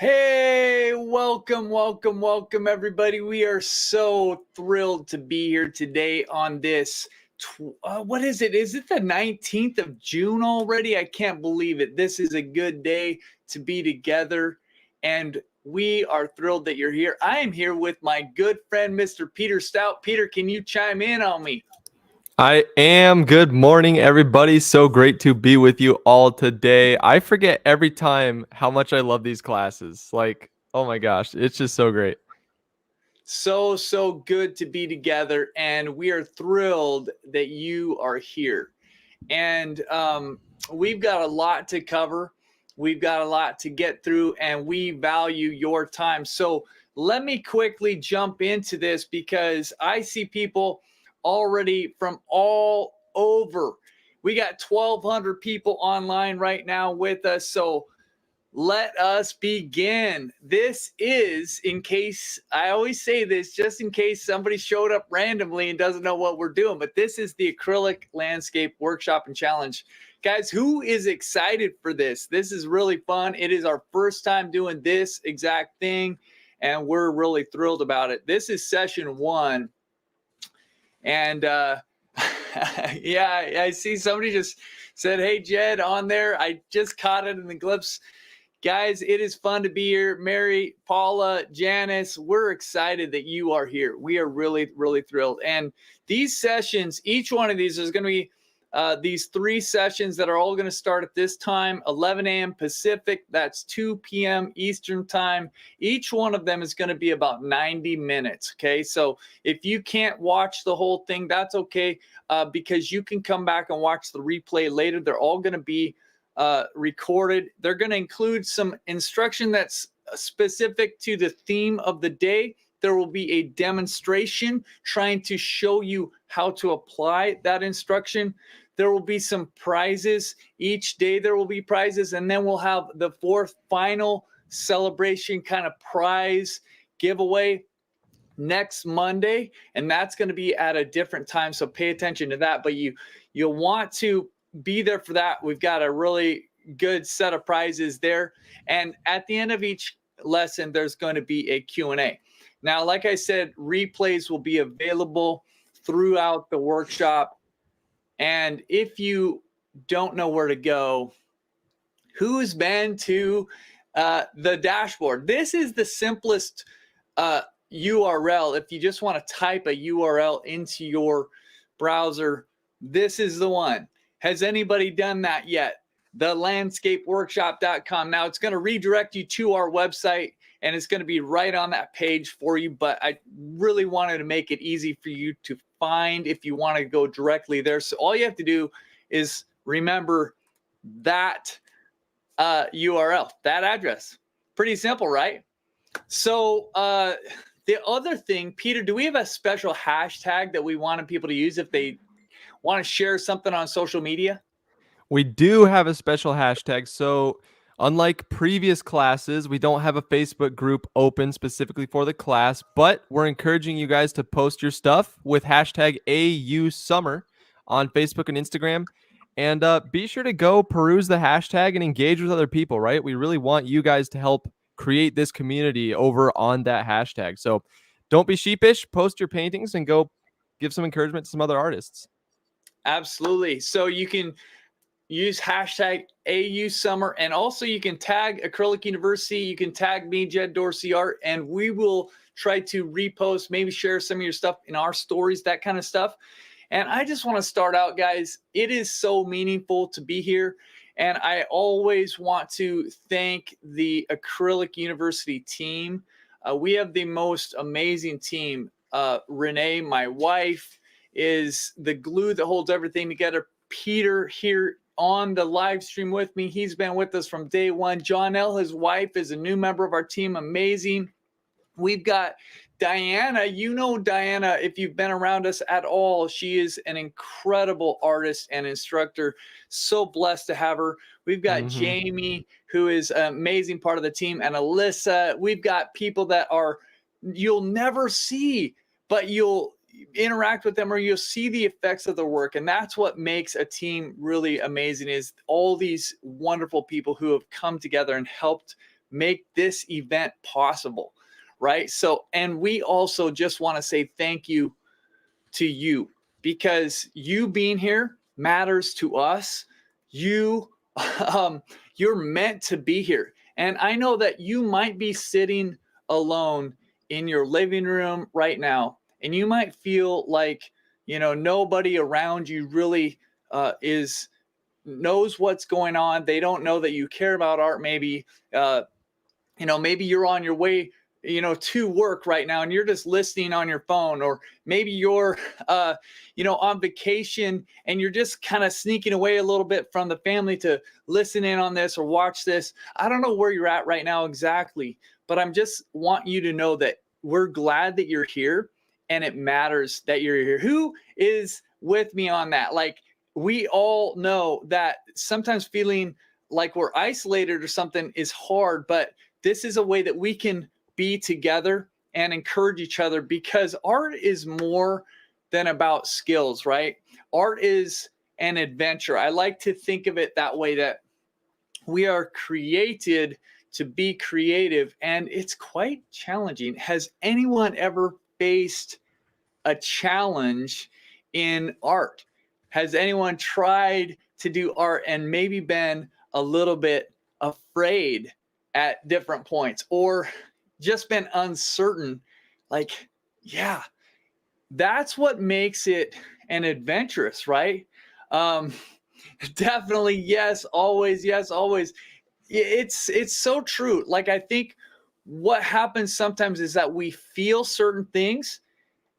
Hey, welcome, everybody. We are so thrilled to be here today on this. What is it? Is it the 19th of June already? I can't believe it. This is a good day to be together, and we are thrilled that you're here. I am here with my good friend, Mr. Peter Stout. Peter, can you chime in on me? I am. Good morning, everybody. So great to be with you all today. I forget every time how much I love these classes. Like, oh my gosh, it's just so great. So good to be together, and we are thrilled that you are here. And we've got a lot to cover. We've got a lot to get through, and we value your time. So let me quickly jump into this because I see people already from all over. We got 1,200 people online right now with us. So let us begin. This is, in case I always say this, just in case somebody showed up randomly and doesn't know what we're doing, but this is the Acrylic Landscape Workshop and Challenge. Guys, who is excited for this? This is really fun. It is our first time doing this exact thing, and we're really thrilled about it. This is session 1. And yeah, I see somebody just said, "Hey, Jed," on there. I just caught it in the glimpse. Guys, it is fun to be here. Mary, Paula, Janice, we're excited that you are here. We are really, really thrilled. And these sessions, each one of these is going to be these 3 sessions that are all going to start at this time, 11 a.m. Pacific. That's 2 p.m. Eastern time. Each one of them is going to be about 90 minutes. Okay. So if you can't watch the whole thing, that's okay, because you can come back and watch the replay later. They're all going to be recorded. They're going to include some instruction that's specific to the theme of the day. There will be a demonstration trying to show you how to apply that instruction. There will be some prizes. Each day there will be prizes, and then we'll have the 4th final celebration kind of prize giveaway next Monday, and that's going to be at a different time, so pay attention to that. But you'll want to be there for that. We've got a really good set of prizes there, and at the end of each lesson there's going to be a Q&A. Now, like I said, replays will be available throughout the workshop, and if you don't know where to go, who's been to the dashboard? This is the simplest URL. If you just want to type a URL into your browser, this is the one. Has anybody done that yet? thelandscapeworkshop.com. Now it's going to redirect you to our website, and it's going to be right on that page for you, but I really wanted to make it easy for you to find if you want to go directly there. So all you have to do is remember that URL, that address. Pretty simple, right? So the other thing, Peter, do we have a special hashtag that we wanted people to use if they want to share something on social media? We do have a special hashtag. So, unlike previous classes, we don't have a Facebook group open specifically for the class, but we're encouraging you guys to post your stuff with hashtag AUSummer on Facebook and Instagram. And be sure to go peruse the hashtag and engage with other people, right? We really want you guys to help create this community over on that hashtag. So don't be sheepish, post your paintings and go give some encouragement to some other artists. Absolutely. So you can use hashtag AUSummer, and also you can tag Acrylic University. You can tag me, Jed Dorsey Art, and we will try to repost, maybe share some of your stuff in our stories, that kind of stuff. And I just want to start out, guys. It is so meaningful to be here. And I always want to thank the Acrylic University team. We have the most amazing team. Renee, my wife, is the glue that holds everything together. Peter here on the live stream with me. He's been with us from day one. John L., his wife, is a new member of our team. Amazing. We've got Diana. You know Diana, if you've been around us at all. She is an incredible artist and instructor. So blessed to have her. We've got Jamie, who is an amazing part of the team, and Alyssa. We've got people that are you'll never see, but you'll interact with them or you'll see the effects of their work. And that's what makes a team really amazing, is all these wonderful people who have come together and helped make this event possible, right? So, and we also just want to say thank you to you, because you being here matters to us. You, you're meant to be here. And I know that you might be sitting alone in your living room right now, and you might feel like, nobody around you really is knows what's going on. They don't know that you care about art. Maybe, maybe you're on your way, to work right now, and you're just listening on your phone, or maybe you're, on vacation, and you're just kind of sneaking away a little bit from the family to listen in on this or watch this. I don't know where you're at right now exactly, but I'm just want you to know that we're glad that you're here, and it matters that you're here. Who is with me on that? Like, we all know that sometimes feeling like we're isolated or something is hard, but this is a way that we can be together and encourage each other, because art is more than about skills, right? Art is an adventure. I like to think of it that way, that we are created to be creative, and it's quite challenging. Has anyone ever faced a challenge in art? Has anyone tried to do art and maybe been a little bit afraid at different points, or just been uncertain? Like, yeah, that's what makes it an adventurous, right? Um, Definitely, yes, always, yes, always. It's so true. Like, I think what happens sometimes is that we feel certain things,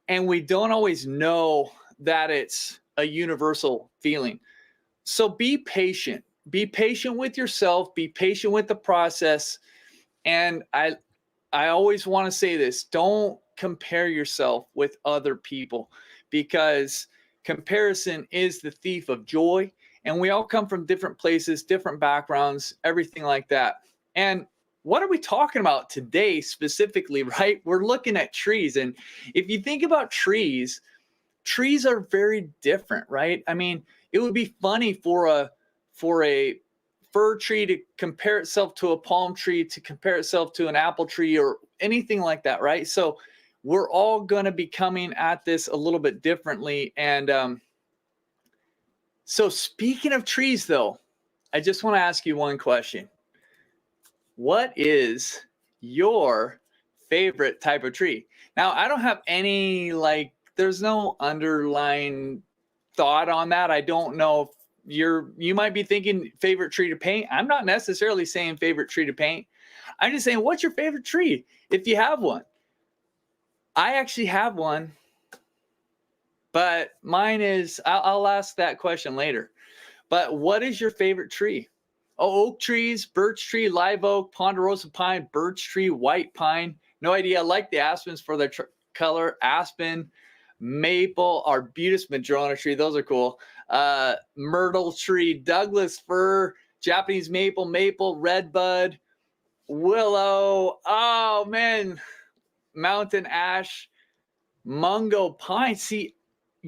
and we don't always know that it's a universal feeling. So be patient. Be patient with yourself. Be patient with the process. And I always want to say this: don't compare yourself with other people, because comparison is the thief of joy. And we all come from different places, different backgrounds, everything like that. And what are we talking about today specifically, right? We're looking at trees. And if you think about trees, trees are very different, right? I mean, it would be funny for a fir tree to compare itself to a palm tree, to compare itself to an apple tree, or anything like that, right? So we're all going to be coming at this a little bit differently. And so speaking of trees, though, I just want to ask you one question. What is your favorite type of tree? Now, I don't have any, like, there's no underlying thought on that. I don't know if you might be thinking favorite tree to paint. I'm not necessarily saying favorite tree to paint. I'm just saying, what's your favorite tree if you have one? I actually have one, but mine is, I'll ask that question later. But what is your favorite tree? Oh, oak trees, birch tree, live oak, ponderosa pine, birch tree, white pine. No idea. I like the aspens for their color. Aspen, maple, arbutus, madrona tree. Those are cool. Myrtle tree, Douglas fir, Japanese maple, redbud, willow. Oh, man. Mountain ash, mungo pine. See,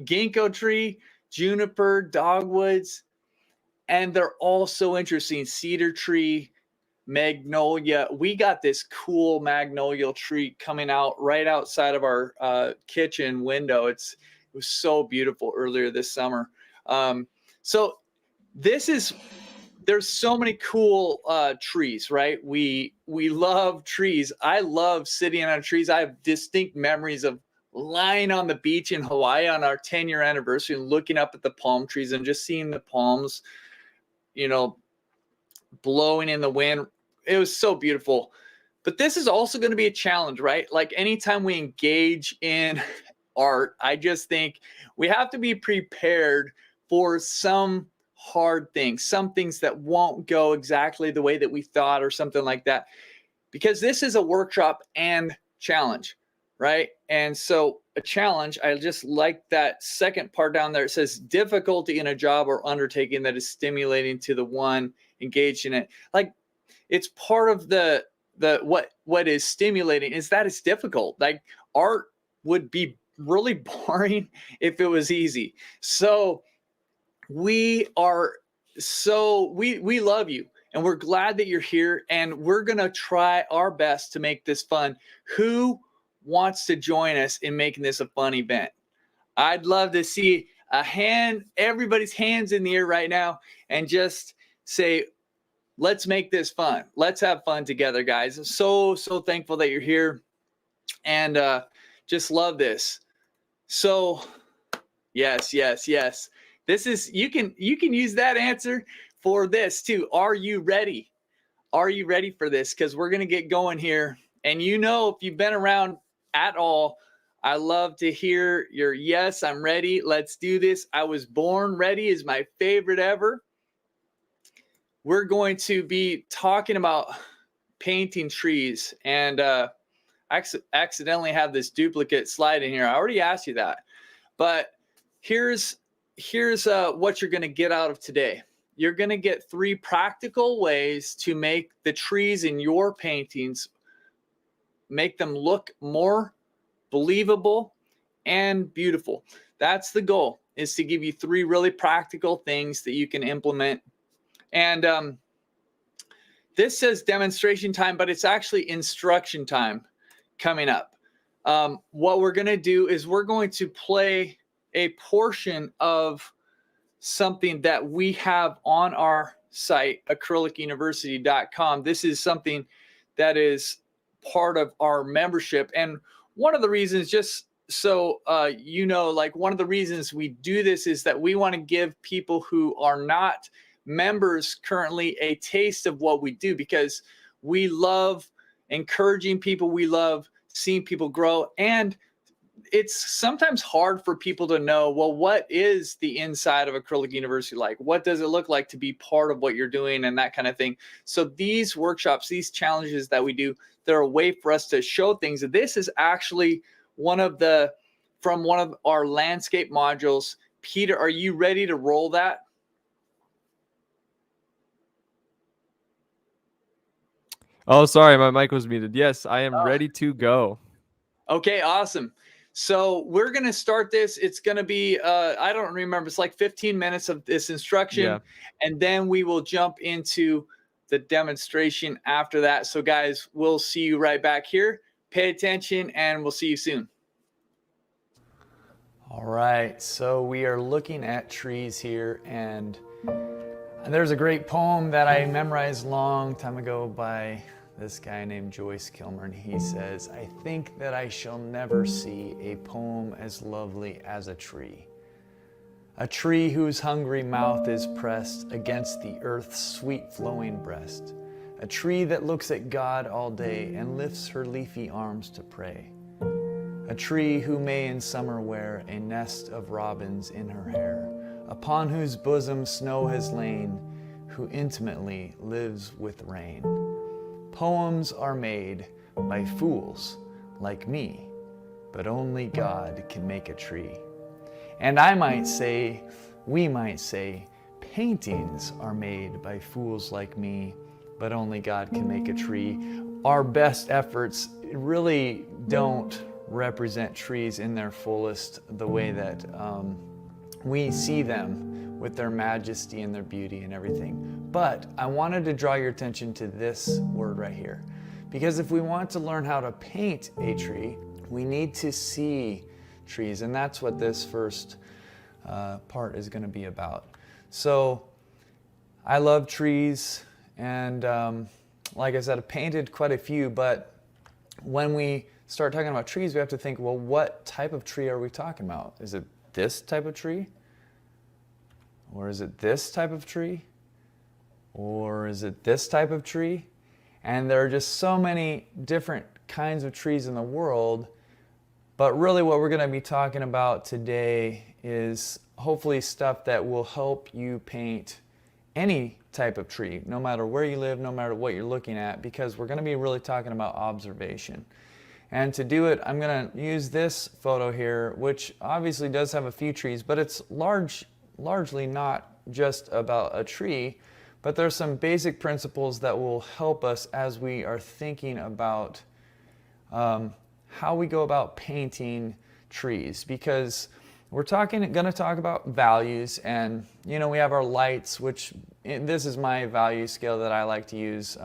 ginkgo tree, juniper, dogwoods. And they're all so interesting. Cedar tree, magnolia. We got this cool magnolia tree coming out right outside of our kitchen window. It was so beautiful earlier this summer. So there's so many cool trees, right? We love trees. I love sitting on trees. I have distinct memories of lying on the beach in Hawaii on our 10-year anniversary and looking up at the palm trees and just seeing the palms, blowing in the wind. It was so beautiful. But this is also going to be a challenge, right? Like, anytime we engage in art, I just think we have to be prepared for some hard things, some things that won't go exactly the way that we thought, or something like that, because this is a workshop and challenge, right? And so a challenge, I just like that second part down there. It says difficulty in a job or undertaking that is stimulating to the one engaged in it. Like, it's part of the what is stimulating is that it's difficult. Like, art would be really boring if it was easy. So we love you, And we're glad that you're here, and we're going to try our best to make this fun. Who wants to join us in making this a fun event? I'd love to see a hand, everybody's hands in the air right now, and just say, let's make this fun. Let's have fun together, guys. I'm so thankful that you're here, and just love this. So yes. This is, you can use that answer for this too. Are you ready? Are you ready for this? Because we're going to get going here. And if you've been around at all, I love to hear your yes, I'm ready. Let's do this. I was born ready is my favorite ever. We're going to be talking about painting trees. And I accidentally have this duplicate slide in here. I already asked you that. But here's what you're going to get out of today. You're going to get 3 practical ways to make the trees in your paintings, make them look more believable and beautiful. That's the goal, is to give you 3 really practical things that you can implement. And this says demonstration time, but it's actually instruction time coming up. What we're going to do is we're going to play a portion of something that we have on our site, acrylicuniversity.com. This is something that is part of our membership. And one of the reasons, just so one of the reasons we do this is that we want to give people who are not members currently a taste of what we do, because we love encouraging people. We love seeing people grow. And it's sometimes hard for people to know, well, what is the inside of Acrylic University like? What does it look like to be part of what you're doing and that kind of thing? So these workshops, these challenges that we do, they're a way for us to show things. This is actually from one of our landscape modules. Peter, are you ready to roll that? Oh, sorry, my mic was muted. Yes, I am ready to go. Okay, awesome. So we're going to start this. It's going to be, I don't remember, it's like 15 minutes of this instruction. And then we will jump into the demonstration after that. So guys, we'll see you right back here. Pay attention, and we'll see you soon. All right, so we are looking at trees here, and there's a great poem that I memorized a long time ago by this guy named Joyce Kilmer, and he says, "I think that I shall never see a poem as lovely as a tree whose hungry mouth is pressed against the earth's sweet flowing breast, a tree that looks at God all day and lifts her leafy arms to pray, a tree who may in summer wear a nest of robins in her hair, upon whose bosom snow has lain, who intimately lives with rain. Poems are made by fools like me, but only God can make a tree." And I might say, we might say, paintings are made by fools like me, but only God can make a tree. Our best efforts really don't represent trees in their fullest, the way that we see them with their majesty and their beauty and everything. But I wanted to draw your attention to this word right here, because if we want to learn how to paint a tree, we need to see trees, and that's what this first part is going to be about. So I love trees, and like I said, I've painted quite a few, but when we start talking about trees, we have to think, well, what type of tree are we talking about? Is it this type of tree? Or is it this type of tree? Or is it this type of tree? And there are just so many different kinds of trees in the world. But really what we're going to be talking about today is hopefully stuff that will help you paint any type of tree, no matter where you live, no matter what you're looking at, because we're going to be really talking about observation. And to do it, I'm going to use this photo here, which obviously does have a few trees, but it's largely not just about a tree, but there's some basic principles that will help us as we are thinking about how we go about painting trees. Because we're going to talk about values, and you know, we have our lights, which this is my value scale that I like to use.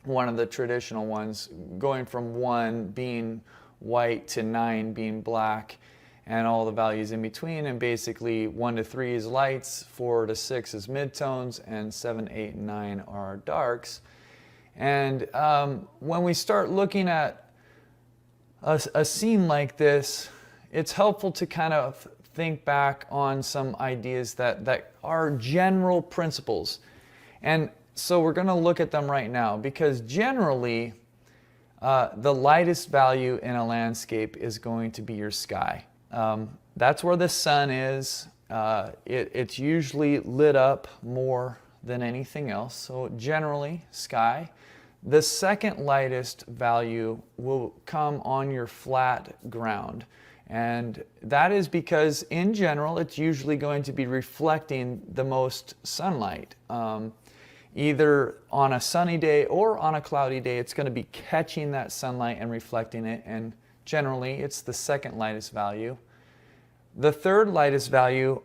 One of the traditional ones, going from 1 being white to 9 being black, and all the values in between. And basically 1 to 3 is lights, 4 to 6 is midtones, and 7, 8, and 9 are darks. And when we start looking at a scene like this, it's helpful to kind of think back on some ideas that are general principles. And so we're going to look at them right now, because generally the lightest value in a landscape is going to be your sky. That's where the sun is. It's usually lit up more than anything else. So generally, sky. The second lightest value will come on your flat ground. And that is because in general, it's usually going to be reflecting the most sunlight. Either on a sunny day or on a cloudy day, it's going to be catching that sunlight and reflecting it. And generally, it's the second lightest value. The third lightest value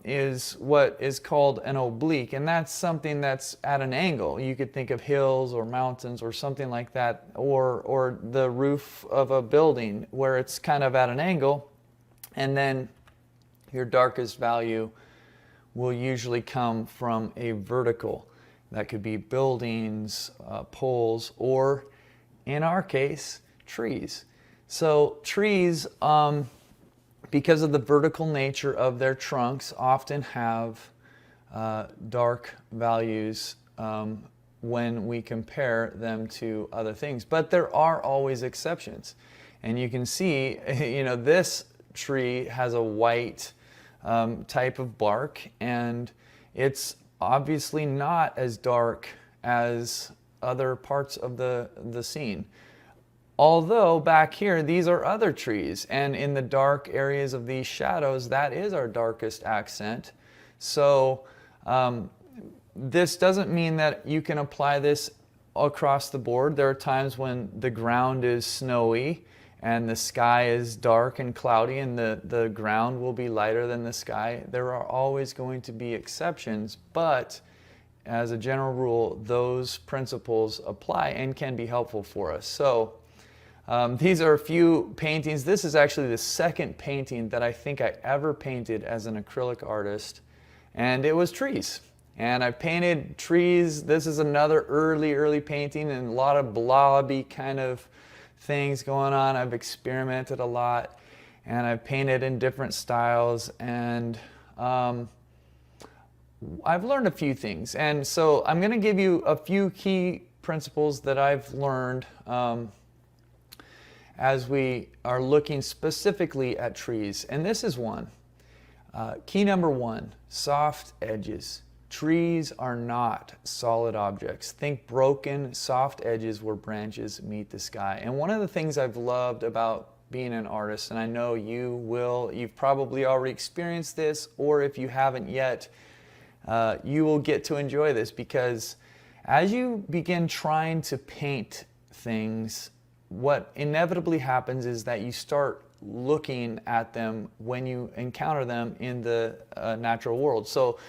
is what is called an oblique, and that's something that's at an angle. You could think of hills or mountains or something like that, or the roof of a building where it's kind of at an angle. And then your darkest value will usually come from a vertical. That could be buildings, poles, or in our case, trees. So trees, because of the vertical nature of their trunks, often have dark values when we compare them to other things. But there are always exceptions. And you can see, you know, this tree has a white type of bark, and it's obviously not as dark as other parts of the scene. Although back here, these are other trees, and in the dark areas of these shadows, that is our darkest accent. So this doesn't mean that you can apply this across the board. There are times when the ground is snowy and the sky is dark and cloudy, and the ground will be lighter than the sky. There are always going to be exceptions, but as a general rule, those principles apply and can be helpful for us. So these are a few paintings. This is actually the second painting that I think I ever painted as an acrylic artist, and it was trees. And I painted trees. This is another early painting, and a lot of blobby kind of things going on. I've experimented a lot, and I've painted in different styles, and I've learned a few things. And so I'm going to give you a few key principles that I've learned as we are looking specifically at trees. And this is one. Key number 1, soft edges. Trees are not solid objects. Think broken, soft edges where branches meet the sky. And one of the things I've loved about being an artist, and I know you've probably already experienced this, or if you haven't yet, you will get to enjoy this, because as you begin trying to paint things, what inevitably happens is that you start looking at them when you encounter them in the natural world. So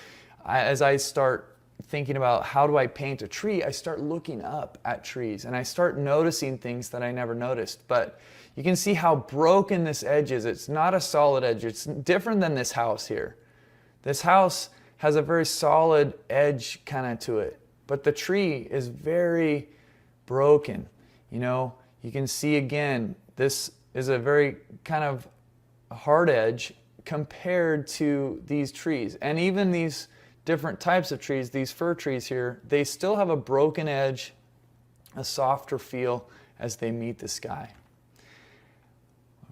as I start thinking about how do I paint a tree, I start looking up at trees, and I start noticing things that I never noticed. But you can see how broken this edge is. It's not a solid edge. It's different than this house here. This house has a very solid edge kind of to it, but the tree is very broken. You know, you can see again, this is a very kind of hard edge compared to these trees. And even these different types of trees, these fir trees here, they still have a broken edge, a softer feel as they meet the sky.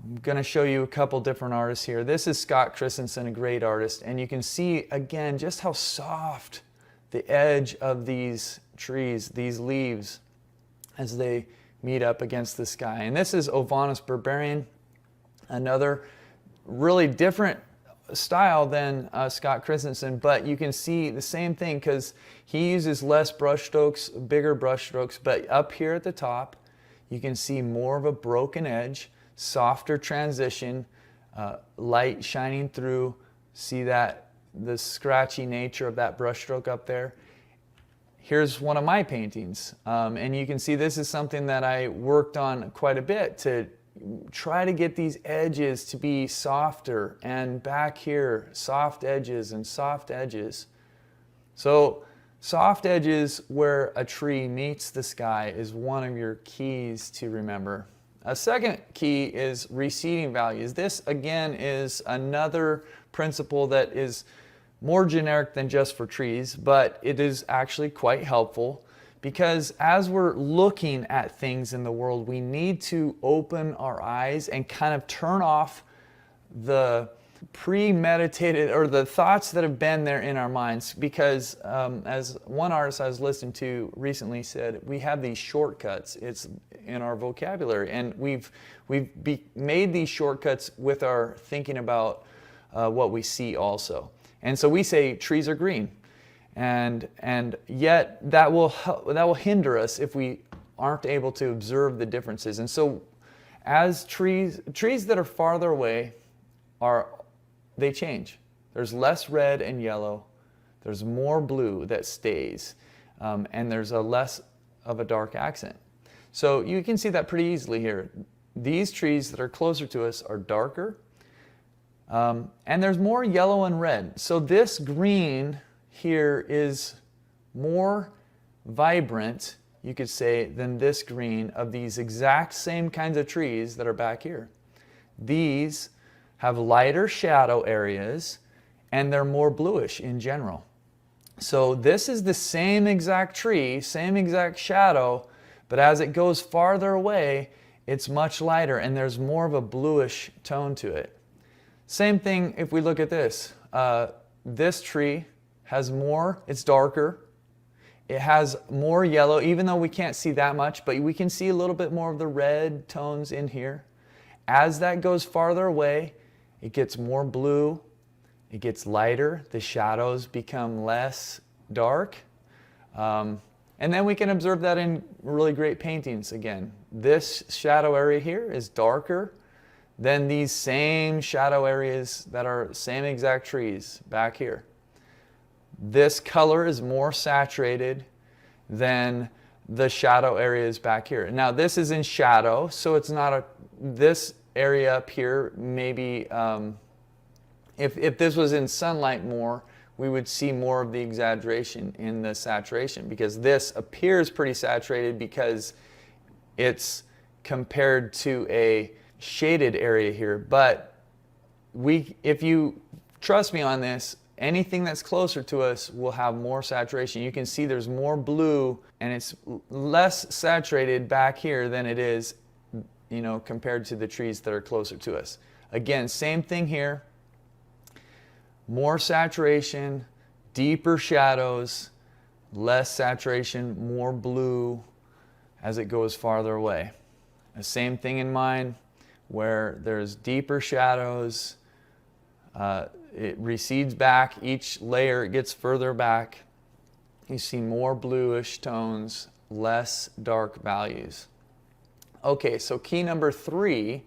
I'm going to show you a couple different artists here. This is Scott Christensen, a great artist, and you can see again just how soft the edge of these trees, these leaves, as they meet up against the sky. And this is Ovanus Berberian, another really different style than Scott Christensen, but you can see the same thing because he uses less brush strokes, bigger brush strokes, but up here at the top you can see more of a broken edge, softer transition, light shining through. See that, the scratchy nature of that brushstroke up there? Here's one of my paintings. And you can see this is something that I worked on quite a bit to try to get these edges to be softer, and back here, soft edges and soft edges. So soft edges where a tree meets the sky is one of your keys to remember. A second key is receding values. This again is another principle that is more generic than just for trees, but it is actually quite helpful, because as we're looking at things in the world, we need to open our eyes and kind of turn off the premeditated or the thoughts that have been there in our minds, because as one artist I was listening to recently said, we have these shortcuts. It's in our vocabulary, and we've made these shortcuts with our thinking about what we see also. And so we say trees are green, and yet that will hinder us if we aren't able to observe the differences. And so as trees that are farther away they change. There's less red and yellow, there's more blue that stays, and there's a less of a dark accent. So you can see that pretty easily here. These trees that are closer to us are darker, and there's more yellow and red. So this green here is more vibrant, you could say, than this green of these exact same kinds of trees that are back here. These have lighter shadow areas, and they're more bluish in general. So this is the same exact tree, same exact shadow, but as it goes farther away, it's much lighter, and there's more of a bluish tone to it. Same thing if we look at this. This tree has more, it's darker. It has more yellow, even though we can't see that much, but we can see a little bit more of the red tones in here. As that goes farther away, it gets more blue, it gets lighter, the shadows become less dark. And then we can observe that in really great paintings again. This shadow area here is darker than these same shadow areas that are same exact trees back here. This color is more saturated than the shadow areas back here. Now this is in shadow, so it's not this area up here, maybe if this was in sunlight more, we would see more of the exaggeration in the saturation, because this appears pretty saturated because it's compared to a shaded area here. But if you trust me on this, anything that's closer to us will have more saturation. You can see there's more blue, and it's less saturated back here than it is, compared to the trees that are closer to us. Again, same thing here. More saturation, deeper shadows, less saturation, more blue as it goes farther away. The same thing in mine, where there's deeper shadows, it recedes back, each layer it gets further back. You see more bluish tones, less dark values. Okay, so key number 3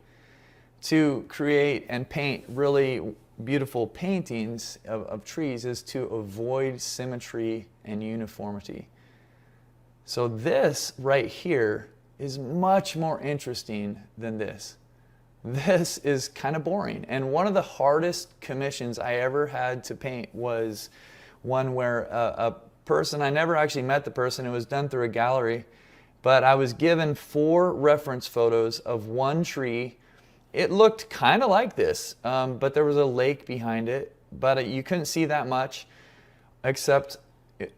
to create and paint really beautiful paintings of trees is to avoid symmetry and uniformity. So this right here is much more interesting than this. This is kind of boring. And one of the hardest commissions I ever had to paint was one where a person, I never actually met the person, it was done through a gallery, but I was given 4 reference photos of one tree. It looked kind of like this, but there was a lake behind it, but you couldn't see that much, except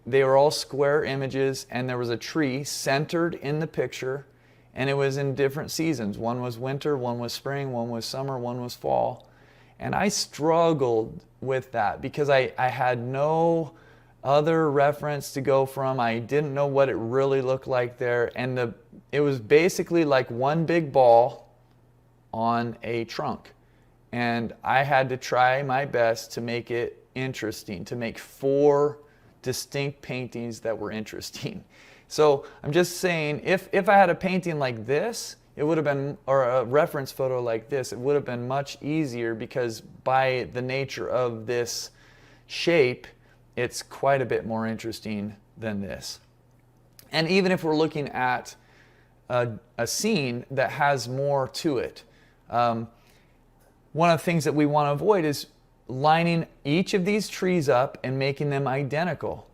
they were all square images, and there was a tree centered in the picture, and it was in different seasons. One was winter, one was spring, one was summer, one was fall. And I struggled with that because I had no other reference to go from. I didn't know what it really looked like there, and it was basically like one big ball on a trunk, and I had to try my best to make it interesting, to make 4 distinct paintings that were interesting. So I'm just saying, if I had a painting like this, it would have been, or a reference photo like this, it would have been much easier, because by the nature of this shape, it's quite a bit more interesting than this. And even if we're looking at a scene that has more to it, one of the things that we want to avoid is lining each of these trees up and making them identical.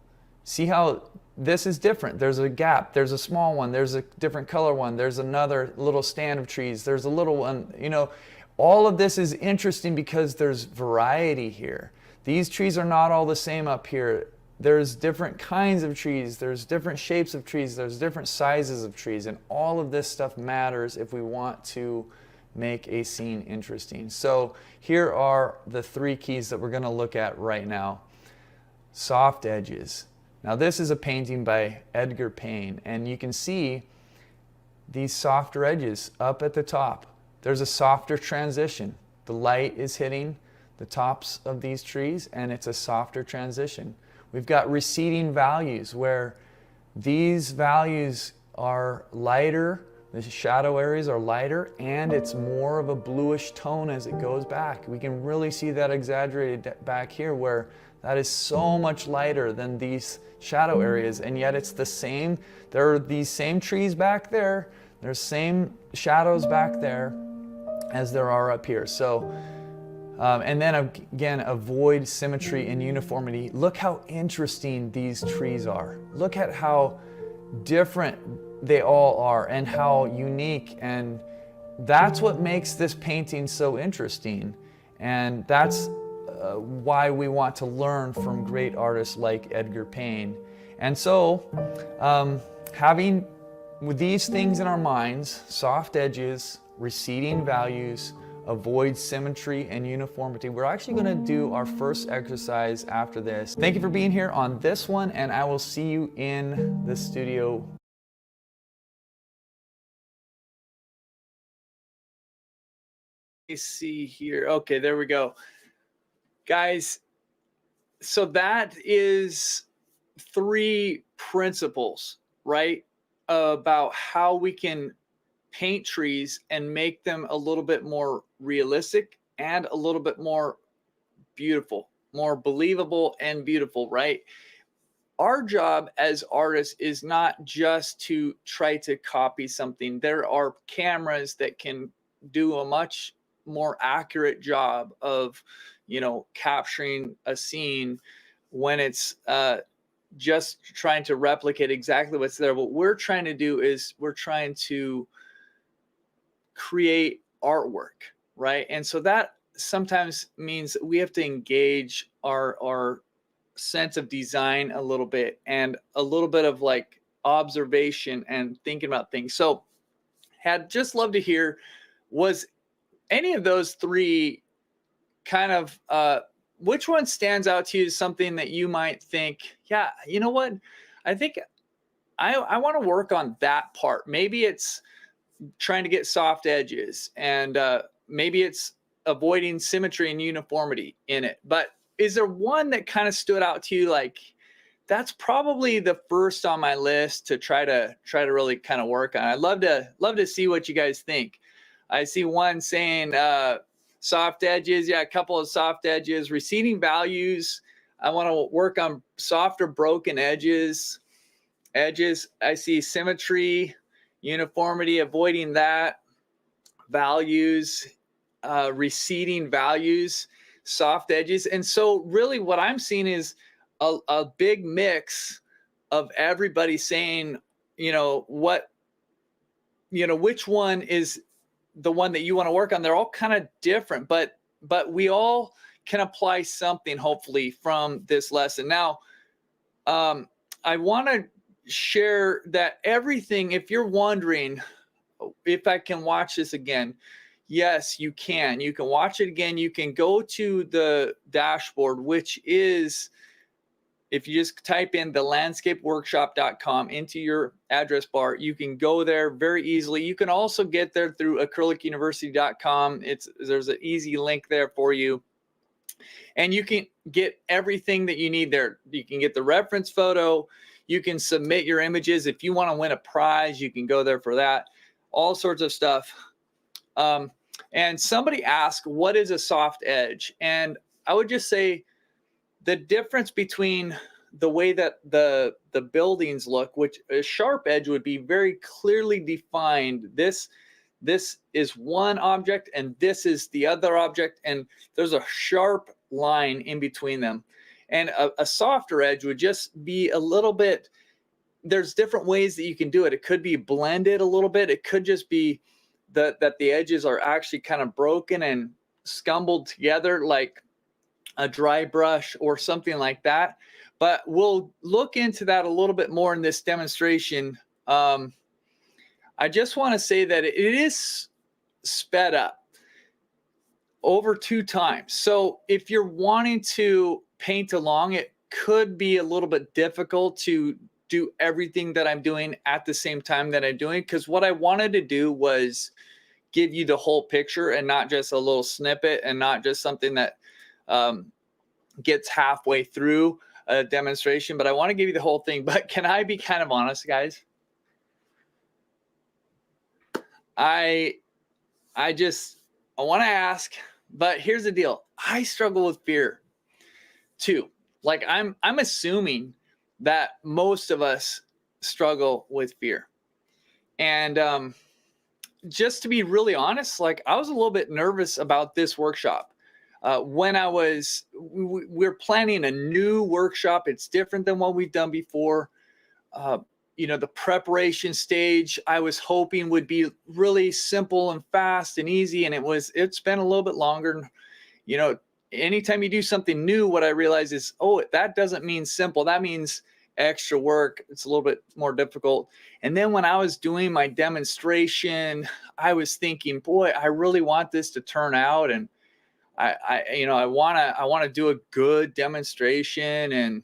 See how this is different. There's a gap, there's a small one, there's a different color one, there's another little stand of trees, there's a little one, you know. All of this is interesting because there's variety here. These trees are not all the same up here. There's different kinds of trees, there's different shapes of trees, there's different sizes of trees, and all of this stuff matters if we want to make a scene interesting. So here are the 3 keys that we're going to look at right now. Soft edges. Now this is a painting by Edgar Payne, and you can see these softer edges up at the top. There's a softer transition. The light is hitting the tops of these trees, and it's a softer transition. We've got receding values where these values are lighter, the shadow areas are lighter, and it's more of a bluish tone as it goes back. We can really see that exaggerated back here, where that is so much lighter than these shadow areas, and yet it's the same. There are these same trees back there, there's same shadows back there as there are up here. So and then again, avoid symmetry and uniformity. Look how interesting these trees are. Look at how different they all are and how unique, and that's what makes this painting so interesting. And that's why we want to learn from great artists like Edgar Payne. And so having these things in our minds, soft edges, receding values, avoid symmetry and uniformity, we're actually going to do our first exercise after this. Thank you for being here on this one, and I will see you in the studio. Let me see here. Okay, there we go. Guys, so that is 3 principles, right? About how we can paint trees and make them a little bit more realistic and a little bit more beautiful, more believable and beautiful, right? Our job as artists is not just to try to copy something. There are cameras that can do a much more accurate job of, you know, capturing a scene when it's just trying to replicate exactly what's there. What we're trying to do is we're trying to create artwork, right? And so that sometimes means we have to engage our sense of design a little bit, and a little bit of like observation and thinking about things. So had just love to hear, was any of those 3 kind of which one stands out to you as something that you might think, yeah, you know what, I think I want to work on that part. Maybe it's trying to get soft edges, and maybe it's avoiding symmetry and uniformity in it. But is there one that kind of stood out to you, like that's probably the first on my list to try to really kind of work on? I'd love to see what you guys think. I see one saying soft edges. Yeah, a couple of soft edges. Receding values. I want to work on softer broken edges. I see symmetry, uniformity, avoiding that. Values, receding values, soft edges. And so really what I'm seeing is a big mix of everybody saying, you know, what, you know, which one is the one that you want to work on. They're all kind of different, but we all can apply something hopefully from this lesson. Now, I want to share that everything, if you're wondering if I can watch this again, yes, you can. You can watch it again. You can go to the dashboard, which is, if you just type in thelandscapeworkshop.com into your address bar, you can go there very easily. You can also get there through acrylicuniversity.com. There's an easy link there for you. And you can get everything that you need there. You can get the reference photo. You can submit your images. If you want to win a prize, you can go there for that. all sorts of stuff. And somebody asked, what is a soft edge? And I would just say the difference between the way that the buildings look, which a sharp edge would be very clearly defined. This is one object and this is the other object, and there's a sharp line in between them. And a softer edge would just be a little bit, there's different ways that you can do it. It could be blended a little bit. It could just be that the edges are actually kind of broken and scumbled together like a dry brush or something like that. But we'll look into that a little bit more in this demonstration. I just want to say that it is sped up over 2 times. So if you're wanting to paint along, it could be a little bit difficult to do everything that I'm doing at the same time that I'm doing, because what I wanted to do was give you the whole picture and not just a little snippet and not just something that gets halfway through a demonstration, but I want to give you the whole thing. But can I be kind of honest, guys? I want to ask, but here's the deal. I struggle with fear too. Like I'm assuming that most of us struggle with fear. And just to be really honest, like I was a little bit nervous about this workshop. When we're planning a new workshop, it's different than what we've done before. The preparation stage I was hoping would be really simple and fast and easy, and it's been a little bit longer. Anytime you do something new, what I realize is, that doesn't mean simple. That means extra work. It's a little bit more difficult. And then when I was doing my demonstration, I was thinking, boy, I really want this to turn out, and I want to do a good demonstration,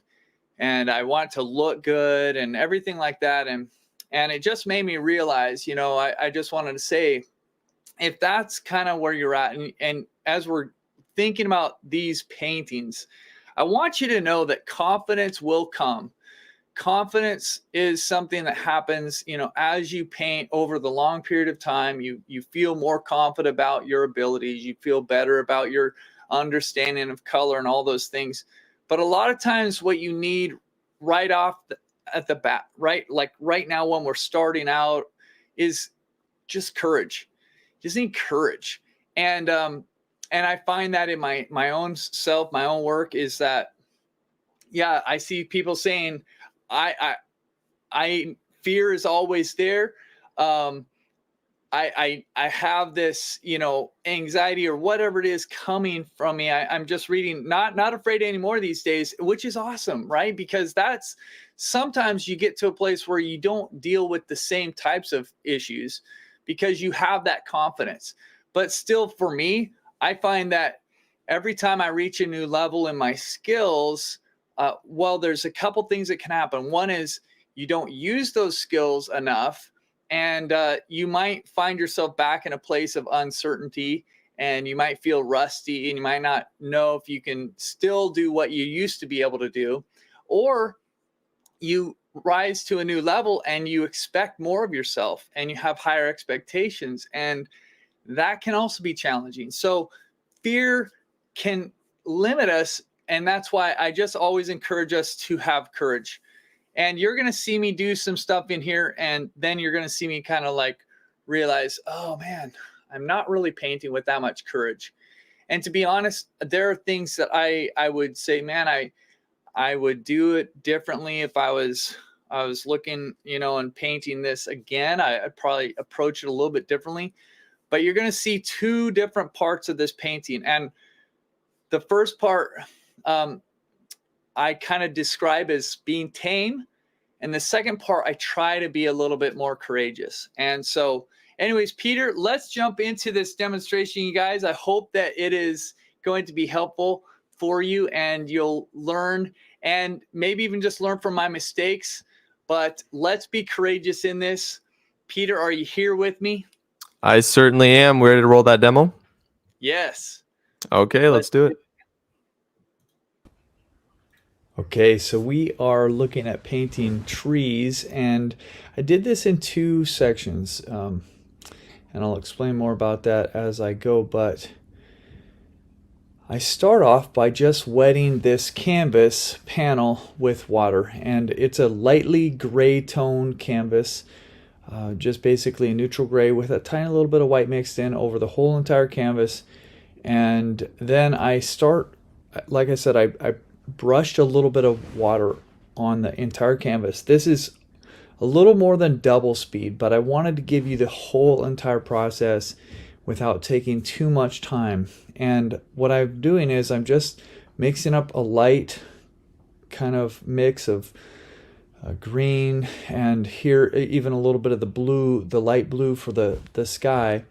and I want to look good and everything like that. And it just made me realize, I just wanted to say, if that's kind of where you're at, and as we're thinking about these paintings, I want you to know that confidence will come. Confidence is something that happens, as you paint over the long period of time. You feel more confident about your abilities. You feel better about your understanding of color and all those things. But a lot of times what you need right off at the bat, right? Like right now when we're starting out, is just courage. Just need courage. And I find that in my own self, my own work, is that, yeah, I see people saying, I fear is always there. I have this, anxiety or whatever it is coming from me. I'm just reading, not afraid anymore these days, which is awesome, right? Because that's sometimes you get to a place where you don't deal with the same types of issues because you have that confidence. But still, for me, I find that every time I reach a new level in my skills, there's a couple things that can happen. One is you don't use those skills enough, and you might find yourself back in a place of uncertainty, and you might feel rusty, and you might not know if you can still do what you used to be able to do. Or you rise to a new level and you expect more of yourself and you have higher expectations, and that can also be challenging. So fear can limit us, and that's why I just always encourage us to have courage. And you're going to see me do some stuff in here, and then you're going to see me kind of like realize, oh man, I'm not really painting with that much courage. And to be honest, there are things that I would say, man, I would do it differently if I was looking, and painting this again. I'd probably approach it a little bit differently. But you're going to see 2 different parts of this painting. And the first part, I kind of describe as being tame. And the second part, I try to be a little bit more courageous. And so anyways, Peter, let's jump into this demonstration, you guys. I hope that it is going to be helpful for you and you'll learn, and maybe even just learn from my mistakes. But let's be courageous in this. Peter, are you here with me? I certainly am. We're ready to roll that demo? Yes. Okay, let's do it. Okay, so we are looking at painting trees, and I did this in 2 sections. and I'll explain more about that as I go, but I start off by just wetting this canvas panel with water, and it's a lightly gray tone canvas, just basically a neutral gray with a tiny little bit of white mixed in over the whole entire canvas. And then I start, like I said, I brushed a little bit of water on the entire canvas. This is a little more than double speed, but I wanted to give you the whole entire process without taking too much time. And what I'm doing is I'm just mixing up a light kind of mix of green, and here even a little bit of the blue, the light blue for the sky.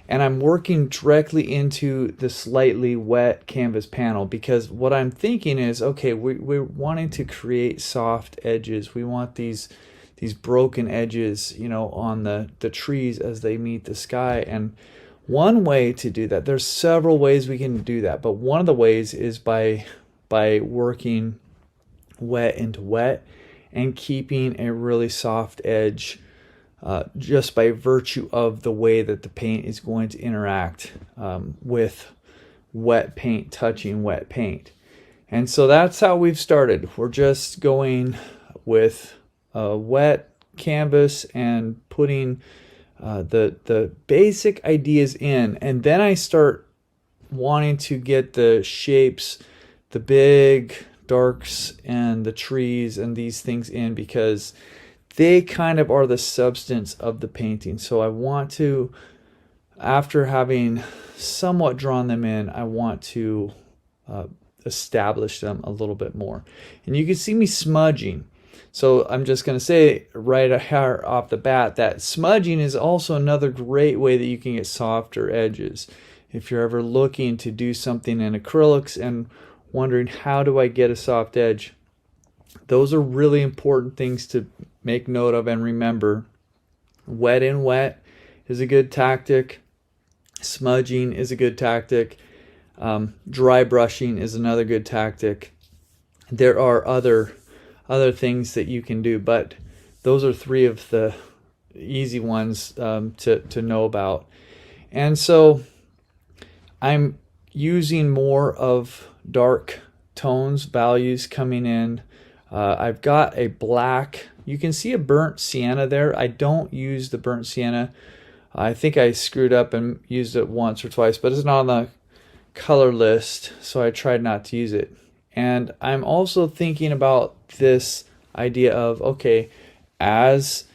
And I'm working directly into the slightly wet canvas panel, because what I'm thinking is, okay, we're wanting to create soft edges. We want these broken edges, you know, on the trees as they meet the sky. And one way to do that, there's several ways we can do that, but one of the ways is by working wet into wet and keeping a really soft edge, just by virtue of the way that the paint is going to interact with wet paint touching wet paint. And so that's how we've started. We're just going with wet canvas and putting the basic ideas in, and then I start wanting to get the shapes, the big darks and the trees and these things in, because they kind of are the substance of the painting. So I want to, after having somewhat drawn them in, I want to establish them a little bit more. And you can see me smudging. So I'm just going to say right off the bat that smudging is also another great way that you can get softer edges. If you're ever looking to do something in acrylics and wondering, how do I get a soft edge? Those are really important things to make note of and remember. Wet in wet is a good tactic. Smudging is a good tactic. Dry brushing is another good tactic. There are other things that you can do, but those are three of the easy ones to know about. And so I'm using more of dark tones, values coming in. I've got a black, you can see a burnt sienna there. I don't use the burnt sienna. I think I screwed up and used it once or twice, but it's not on the color list, so I tried not to use it. And I'm also thinking about this idea of, okay, as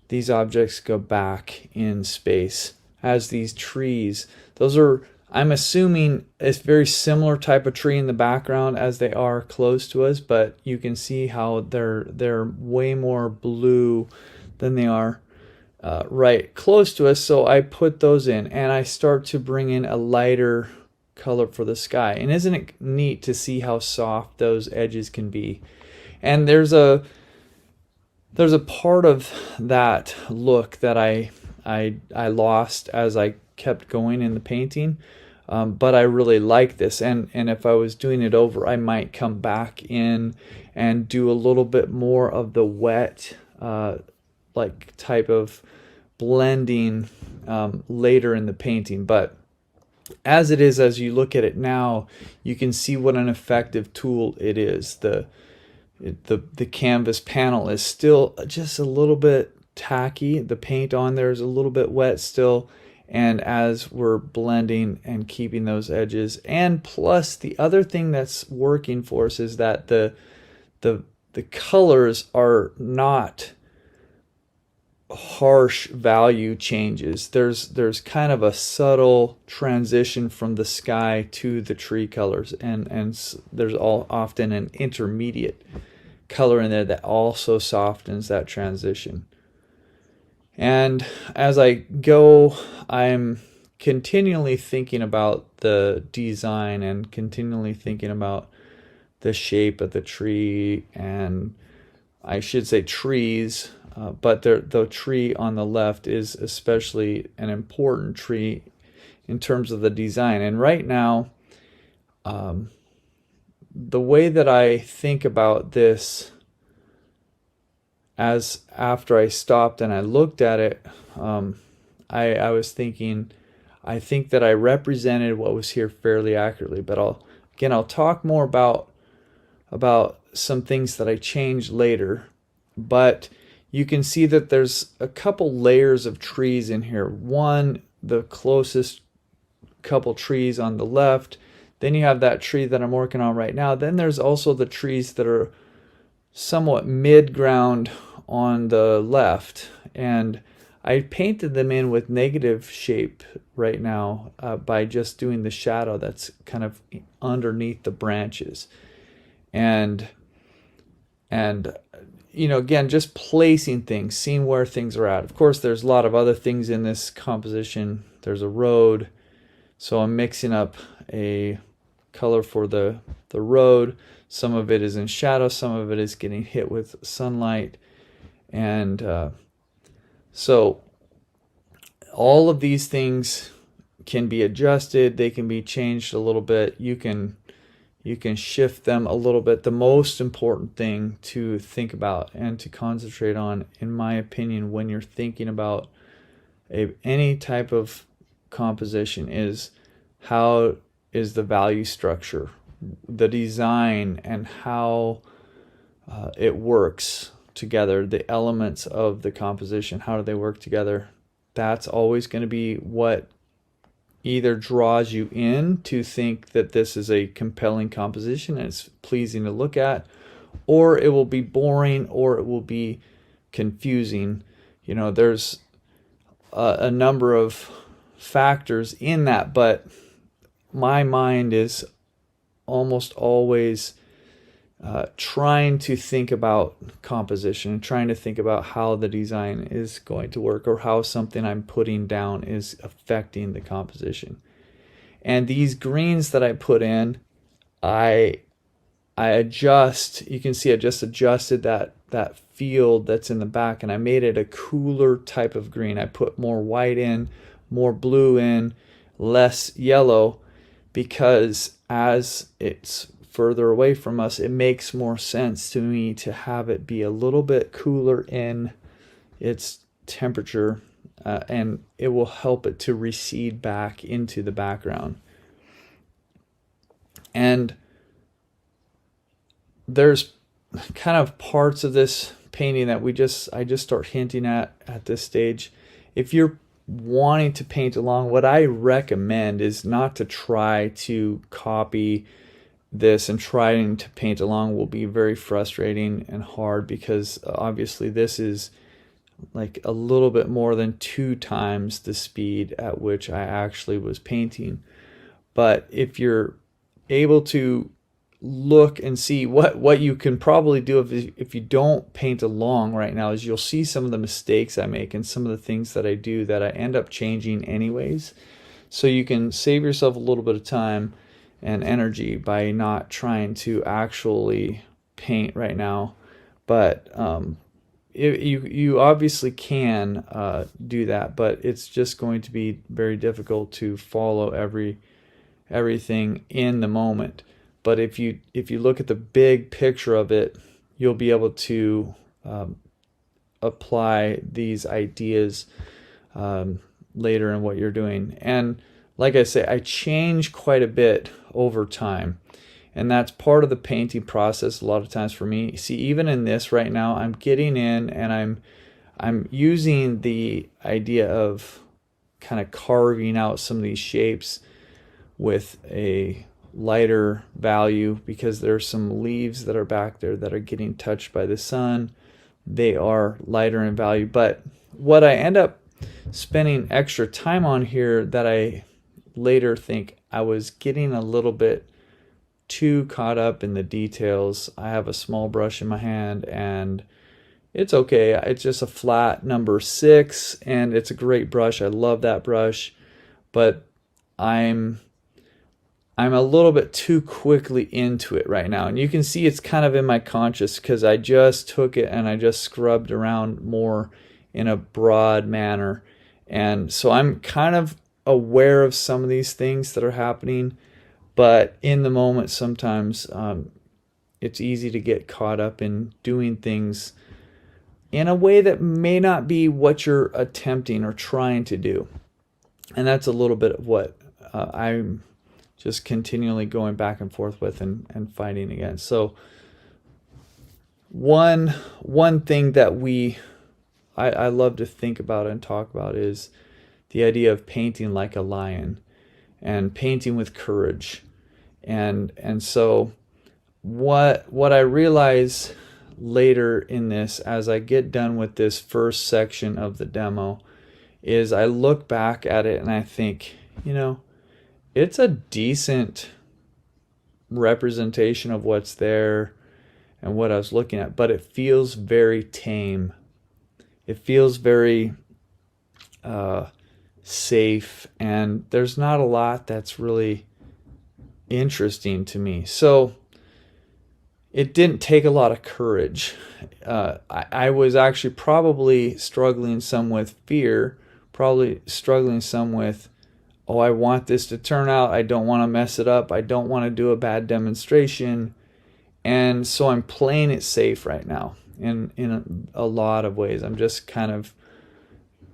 these objects go back in space, as these trees, those are, I'm assuming it's very similar type of tree in the background as they are close to us, but you can see how they're way more blue than they are right close to us. So I put those in, and I start to bring in a lighter color for the sky. And isn't it neat to see how soft those edges can be? And there's a part of that look that I lost as I kept going in the painting, but I really like this, and if I was doing it over, I might come back in and do a little bit more of the wet like type of blending later in the painting. But as it is, as you look at it now, you can see what an effective tool it is. The canvas panel is still just a little bit tacky. The paint on there is a little bit wet still, and as we're blending and keeping those edges, and plus the other thing that's working for us is that the colors are not harsh value changes. There's kind of a subtle transition from the sky to the tree colors, and there's often an intermediate color in there that also softens that transition. And as I go, I'm continually thinking about the design and continually thinking about the shape of the tree, and I should say trees, but the tree on the left is especially an important tree in terms of the design. And right now, the way that I think about this, as after I stopped and I looked at it, I was thinking, I think that I represented what was here fairly accurately, but I'll talk more about some things that I changed later. But you can see that there's a couple layers of trees in here. One, the closest couple trees on the left. Then you have that tree that I'm working on right now. Then there's also the trees that are somewhat mid-ground on the left. And I painted them in with negative shape right now by just doing the shadow that's kind of underneath the branches. And again, just placing things, seeing where things are at. Of course, there's a lot of other things in this composition. There's a road, so I'm mixing up a color for the road. Some of it is in shadow, some of it is getting hit with sunlight. And so all of these things can be adjusted. They can be changed a little bit. You can shift them a little bit. The most important thing to think about and to concentrate on, in my opinion, when you're thinking about any type of composition, is how is the value structure, the design, and how it works together, the elements of the composition, how do they work together. That's always going to be what either draws you in to think that this is a compelling composition and it's pleasing to look at, or it will be boring, or it will be confusing. There's a number of factors in that, but my mind is almost always trying to think about composition and trying to think about how the design is going to work, or how something I'm putting down is affecting the composition. And these greens that I put in, I adjust. You can see I just adjusted that field that's in the back, and I made it a cooler type of green. I put more white in, more blue in, less yellow, because as it's further away from us, it makes more sense to me to have it be a little bit cooler in its temperature, and it will help it to recede back into the background. And there's kind of parts of this painting that I just start hinting at this stage. If you're wanting to paint along, what I recommend is not to try to copy this, and trying to paint along will be very frustrating and hard, because obviously this is like a little bit more than 2 times the speed at which I actually was painting. But if you're able to look and see what you can probably do if you don't paint along right now, is you'll see some of the mistakes I make and some of the things that I do that I end up changing anyways. So you can save yourself a little bit of time and energy by not trying to actually paint right now. But you obviously can do that, but it's just going to be very difficult to follow everything in the moment. But if you look at the big picture of it, you'll be able to apply these ideas later in what you're doing. And like I say, I change quite a bit over time, and that's part of the painting process a lot of times for me. See, even in this right now, I'm getting in and I'm using the idea of kind of carving out some of these shapes with a lighter value, because there's some leaves that are back there that are getting touched by the sun. They are lighter in value. But what I end up spending extra time on here, that I later think I was getting a little bit too caught up in the details. I have a small brush in my hand, and it's okay. It's just a flat number 6, and it's a great brush. I love that brush, but I'm a little bit too quickly into it right now. And you can see it's kind of in my conscious, because I just took it and I just scrubbed around more in a broad manner. And so I'm kind of aware of some of these things that are happening, but in the moment sometimes it's easy to get caught up in doing things in a way that may not be what you're attempting or trying to do. And that's a little bit of what I'm just continually going back and forth with and fighting against. So one thing that I love to think about and talk about is the idea of painting like a lion and painting with courage. And so what I realize later in this, as I get done with this first section of the demo, is I look back at it and I think, it's a decent representation of what's there and what I was looking at, but it feels very tame. It feels very safe, and there's not a lot that's really interesting to me. So it didn't take a lot of courage. I was actually probably struggling some with fear, probably struggling some with, oh, I want this to turn out. I don't want to mess it up. I don't want to do a bad demonstration. And so I'm playing it safe right now in a lot of ways. I'm just kind of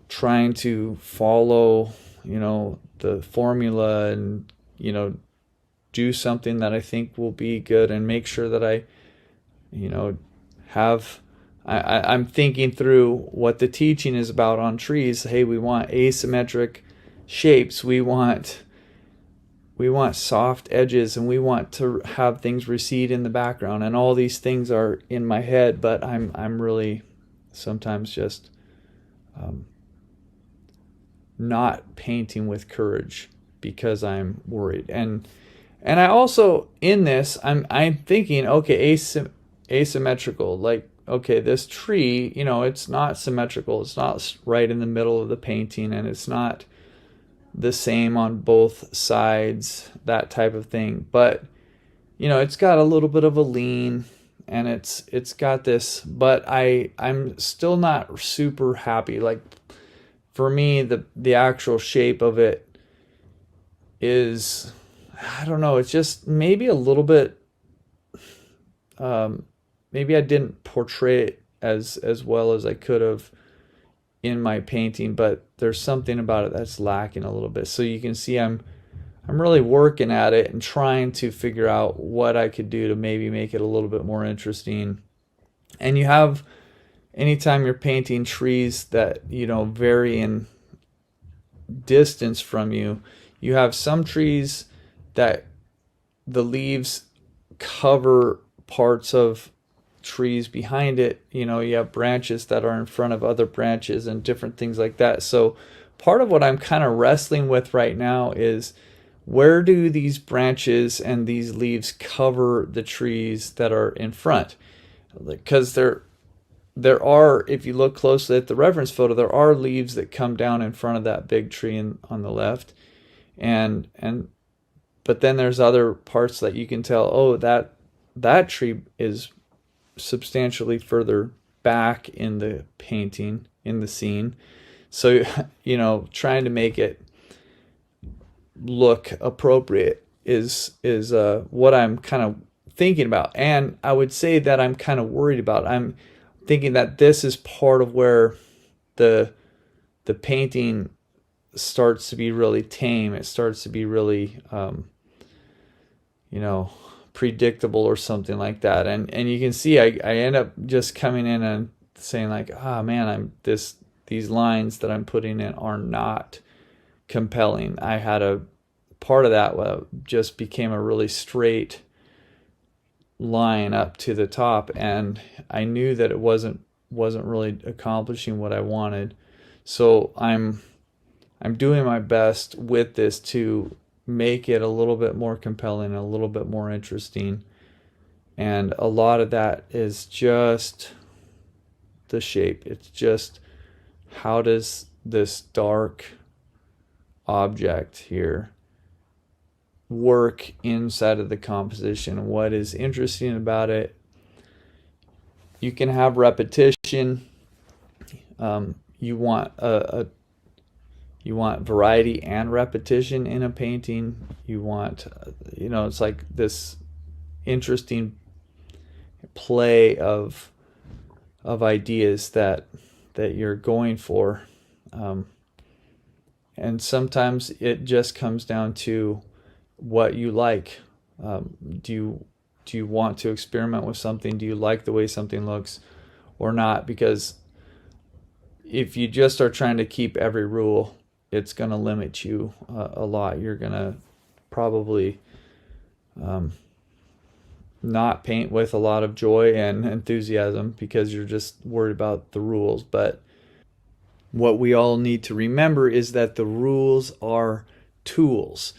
trying to follow, the formula and, do something that I think will be good and make sure that I, I'm thinking through what the teaching is about on trees. Hey, we want asymmetric shapes. We want soft edges, and we want to have things recede in the background, and all these things are in my head, but I'm really sometimes just not painting with courage because I'm worried. And I also, in this, I'm thinking, okay, asymmetrical, like, okay, this tree, it's not symmetrical. It's not right in the middle of the painting, and it's not the same on both sides, that type of thing. But, it's got a little bit of a lean, and it's got this, but I'm still not super happy. Like, for me, the actual shape of it is, I don't know, it's just maybe a little bit, maybe I didn't portray it as well as I could have in my painting, but there's something about it that's lacking a little bit. So you can see I'm really working at it and trying to figure out what I could do to maybe make it a little bit more interesting. And you have, anytime you're painting trees that, vary in distance from you, you have some trees that the leaves cover parts of trees behind it. You have branches that are in front of other branches and different things like that. So part of what I'm kind of wrestling with right now is, where do these branches and these leaves cover the trees that are in front? Because there are, if you look closely at the reference photo, there are leaves that come down in front of that big tree on the left, and but then there's other parts that you can tell, oh, that tree is substantially further back in the painting, in the scene. So, trying to make it look appropriate is what I'm kind of thinking about. And I would say that I'm kind of worried about. I'm thinking that this is part of where the painting starts to be really tame. It starts to be really predictable or something like that. And you can see I end up just coming in and saying like, man, these lines that I'm putting in are not compelling. I had a part of that just became a really straight line up to the top, and I knew that it wasn't really accomplishing what I wanted. So I'm doing my best with this to make it a little bit more compelling, a little bit more interesting. And a lot of that is just the shape. It's just, how does this dark object here work inside of the composition? What is interesting about it? You can have repetition. You want you want variety and repetition in a painting. You want, it's like this interesting play of ideas that you're going for. And sometimes it just comes down to what you like. Do you want to experiment with something? Do you like the way something looks or not? Because if you just are trying to keep every rule, it's going to limit you a lot. You're going to probably not paint with a lot of joy and enthusiasm because you're just worried about the rules. But what we all need to remember is that the rules are tools.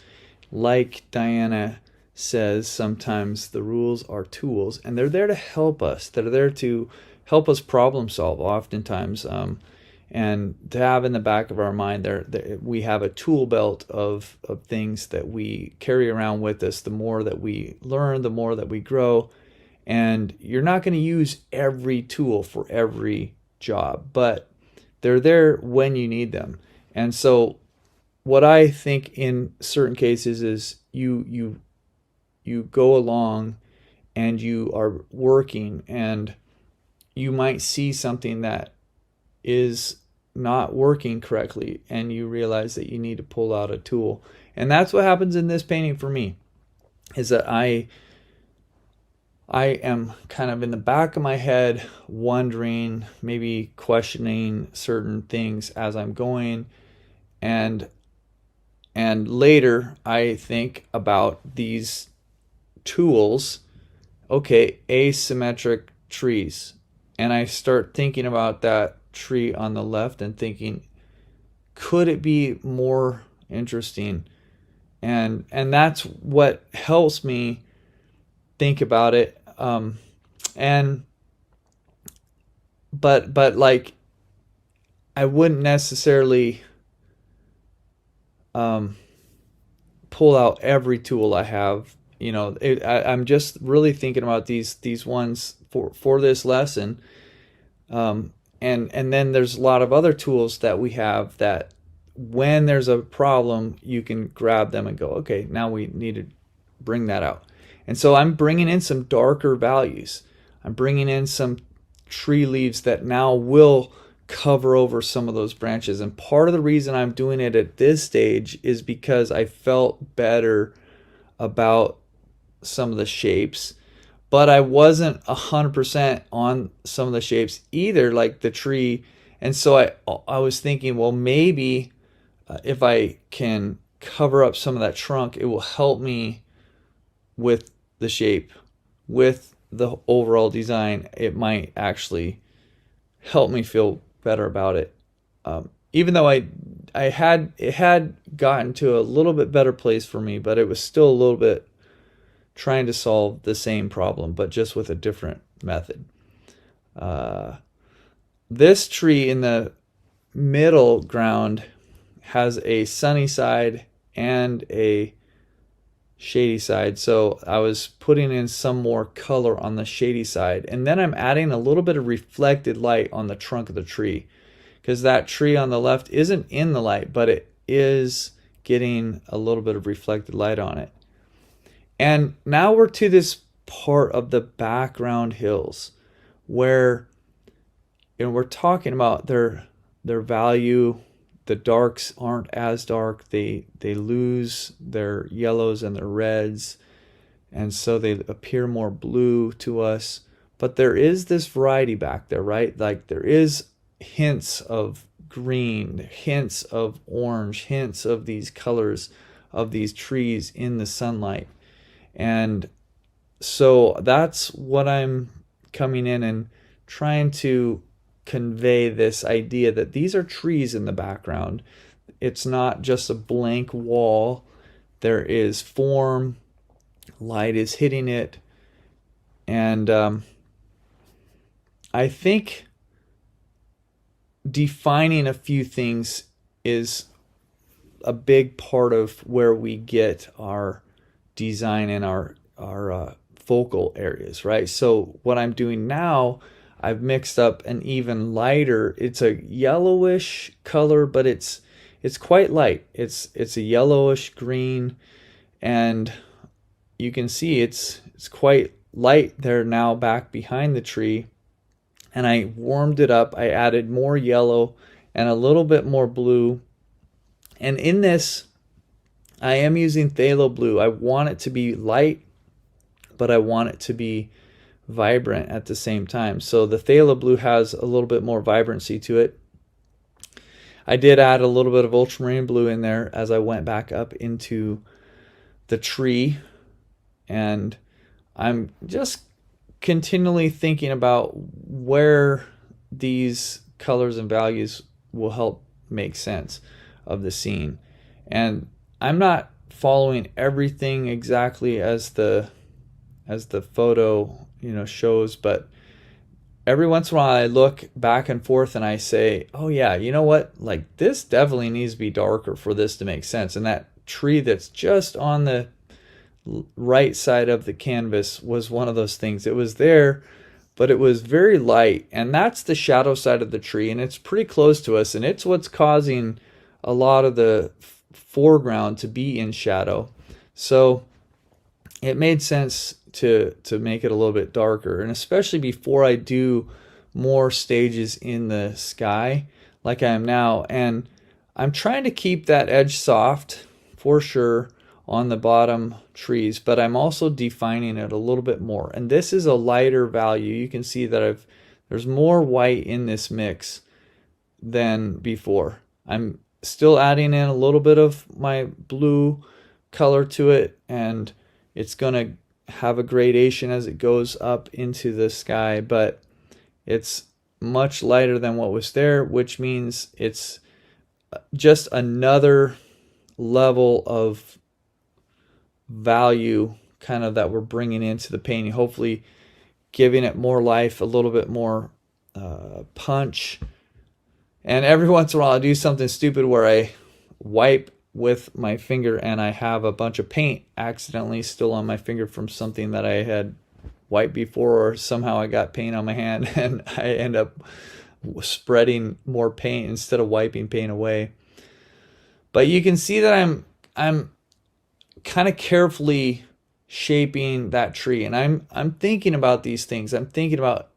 Like Diana says, sometimes the rules are tools, and they're there to help us. They're there to help us problem solve oftentimes. And to have in the back of our mind, we have a tool belt of things that we carry around with us. The more that we learn, the more that we grow. And you're not going to use every tool for every job, but they're there when you need them. And so what I think in certain cases is you go along and you are working, and you might see something that is not working correctly, and you realize that you need to pull out a tool. And that's what happens in this painting for me, is that I am kind of in the back of my head wondering, maybe questioning certain things as I'm going, and later I think about these tools. Okay, asymmetric trees, and I start thinking about that tree on the left and thinking, could it be more interesting? And that's what helps me think about it. And but like, I wouldn't necessarily pull out every tool I have. I'm just really thinking about these ones for this lesson. And then there's a lot of other tools that we have that when there's a problem, you can grab them and go, okay, now we need to bring that out. And so I'm bringing in some darker values. I'm bringing in some tree leaves that now will cover over some of those branches. And part of the reason I'm doing it at this stage is because I felt better about some of the shapes, but I wasn't 100% on some of the shapes either, like the tree. And so I was thinking, well, maybe if I can cover up some of that trunk, it will help me with the shape, with the overall design. It might actually help me feel better about it. Even though it had gotten to a little bit better place for me, but it was still a little bit trying to solve the same problem, but just with a different method. This tree in the middle ground has a sunny side and a shady side. So I was putting in some more color on the shady side. And then I'm adding a little bit of reflected light on the trunk of the tree, because that tree on the left isn't in the light, but it is getting a little bit of reflected light on it. And now we're to this part of the background hills where we're talking about their value. The darks aren't as dark. They lose their yellows and their reds, and so they appear more blue to us. But there is this variety back there, right? Like there is hints of green, hints of orange, hints of these colors of these trees in the sunlight. And so that's what I'm coming in and trying to convey, this idea that these are trees in the background. It's not just a blank wall. There is form, light is hitting it. And I think defining a few things is a big part of where we get our design and our focal areas, right? So what I'm doing now, I've mixed up an even lighter, it's a yellowish color, but it's quite light. It's a yellowish green, and you can see it's quite light there now back behind the tree. and I warmed it up. I added more yellow and a little bit more blue. And in this, I am using phthalo blue. I want it to be light, but I want it to be vibrant at the same time. So the phthalo blue has a little bit more vibrancy to it. I did add a little bit of ultramarine blue in there as I went back up into the tree, and I'm just continually thinking about where these colors and values will help make sense of the scene. And I'm not following everything exactly as the photo shows, but every once in a while I look back and forth and I say, oh yeah, you know what, like this definitely needs to be darker for this to make sense. And that tree that's just on the right side of the canvas was one of those things. It was there, but it was very light, and that's the shadow side of the tree, and it's pretty close to us, and it's what's causing a lot of the foreground to be in shadow. So it made sense to make it a little bit darker, and especially before I do more stages in the sky like I am now. And I'm trying to keep that edge soft for sure on the bottom trees, but I'm also defining it a little bit more. And this is a lighter value. You can see that there's more white in this mix than before. I'm still adding in a little bit of my blue color to it, and it's going to have a gradation as it goes up into the sky, but it's much lighter than what was there, which means it's just another level of value kind of that we're bringing into the painting, hopefully giving it more life, a little bit more punch. And every once in a while I do something stupid where I wipe with my finger and I have a bunch of paint accidentally still on my finger from something that I had wiped before, or somehow I got paint on my hand and I end up spreading more paint instead of wiping paint away. But you can see that I'm kind of carefully shaping that tree, and I'm thinking about these things. I'm thinking about,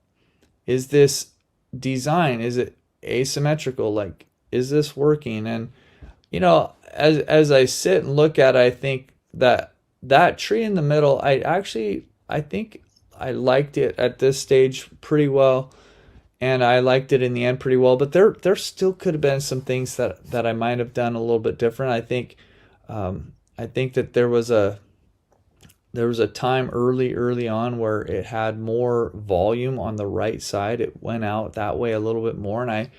is this design, is it asymmetrical? Like, is this working? And as I sit and look at it, I think that tree in the middle, I think I liked it at this stage pretty well, and I liked it in the end pretty well. But there still could have been some things that I might have done a little bit different. I think that there was a time early on where it had more volume on the right side. It went out that way a little bit more, and